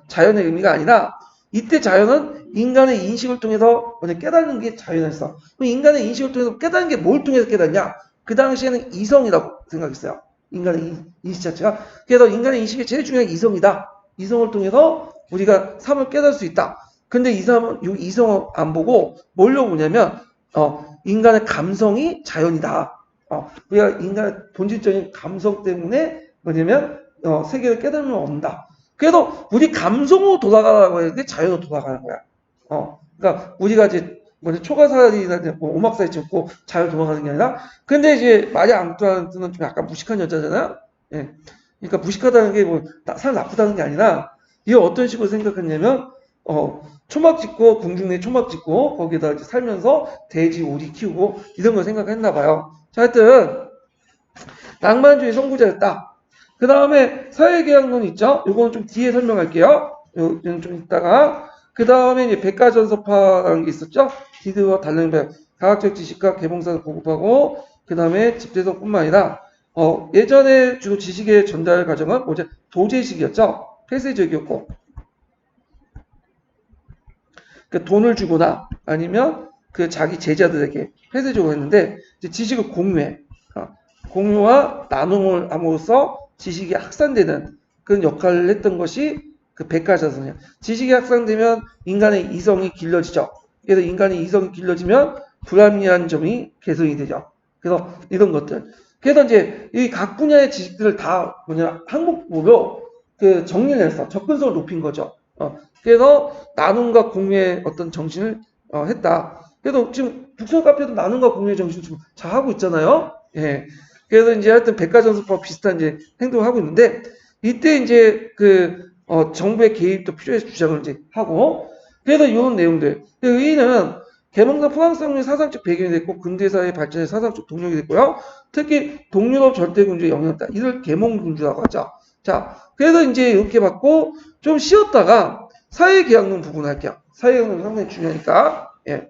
자연의 의미가 아니라 이때 자연은 인간의 인식을 통해서 깨닫는 게 자연이었어. 그럼 인간의 인식을 통해서 깨닫는 게 뭘 통해서 깨닫냐? 그 당시에는 이성이라고 생각했어요. 인간의 인식 자체가. 그래서 인간의 인식이 제일 중요한 게 이성이다. 이성을 통해서 우리가 삶을 깨달을 수 있다. 근데 이 사람은 이 이성을 안 보고 뭘로 보냐면 인간의 감성이 자연이다. 우리가 인간의 본질적인 감성 때문에 뭐냐면 세계를 깨달으면 온다. 그래도 우리 감성으로 돌아가라고 했는데 자연으로 돌아가는 거야. 그러니까 우리가 이제 초가살이나 뭐 오막살이 찍고 자연으로 돌아가는 게 아니라 근데 이제 마리아 앙뚜아네트는 좀 약간 무식한 여자잖아요. 예. 그러니까 무식하다는 게 뭐 사람 나쁘다는 게 아니라 이게 어떤 식으로 생각했냐면 초막 짓고 궁중내 초막 짓고 거기에다 이제 살면서 돼지 오리 키우고 이런 걸 생각했나 봐요. 자, 하여튼 낭만주의 선구자였다. 그 다음에 사회계약론 있죠? 요거는 좀 뒤에 설명할게요. 요는 좀 이따가. 그 다음에 이제 백가전서파라는 게 있었죠? 디드와 달랭백, 과학적 지식과 계몽사를 보급하고, 그 다음에 집대성뿐만 아니라, 예전에 주로 지식의 전달 과정은 뭐죠? 도제식이었죠? 폐쇄적이었고, 그 돈을 주거나 아니면 그 자기 제자들에게 폐쇄적으로 했는데, 이제 지식을 공유해. 공유와 나눔을 함으로써 지식이 확산되는 그런 역할을 했던 것이 그 백가자선이야. 지식이 확산되면 인간의 이성이 길러지죠. 그래서 인간의 이성이 길러지면 불합리한 점이 개선이 되죠. 그래서 이런 것들. 그래서 이제 이 각 분야의 지식들을 다 항목으로 그 정리를 해서 접근성을 높인 거죠. 그래서 나눔과 공유의 어떤 정신을 했다. 그래도 지금 북선 카페도 나눔과 공유의 정신을 좀 잘 하고 있잖아요. 예. 그래서 이제 하여튼 백과전서법 비슷한 이제 행동을 하고 있는데 이때 이제 정부의 개입도 필요해서 주장을 이제 하고 그래서 이런 내용들. 의의는 계몽사 프랑스혁명의 사상적 배경이 됐고 근대사회 발전의 사상적 동력이 됐고요. 특히 동유럽 절대군주의 영향을 받다. 이를 계몽군주라고 하죠. 자, 그래서 이제 이렇게 받고 좀 쉬었다가 사회계약론 부분 할게요. 사회계약론 상당히 중요하니까. 예.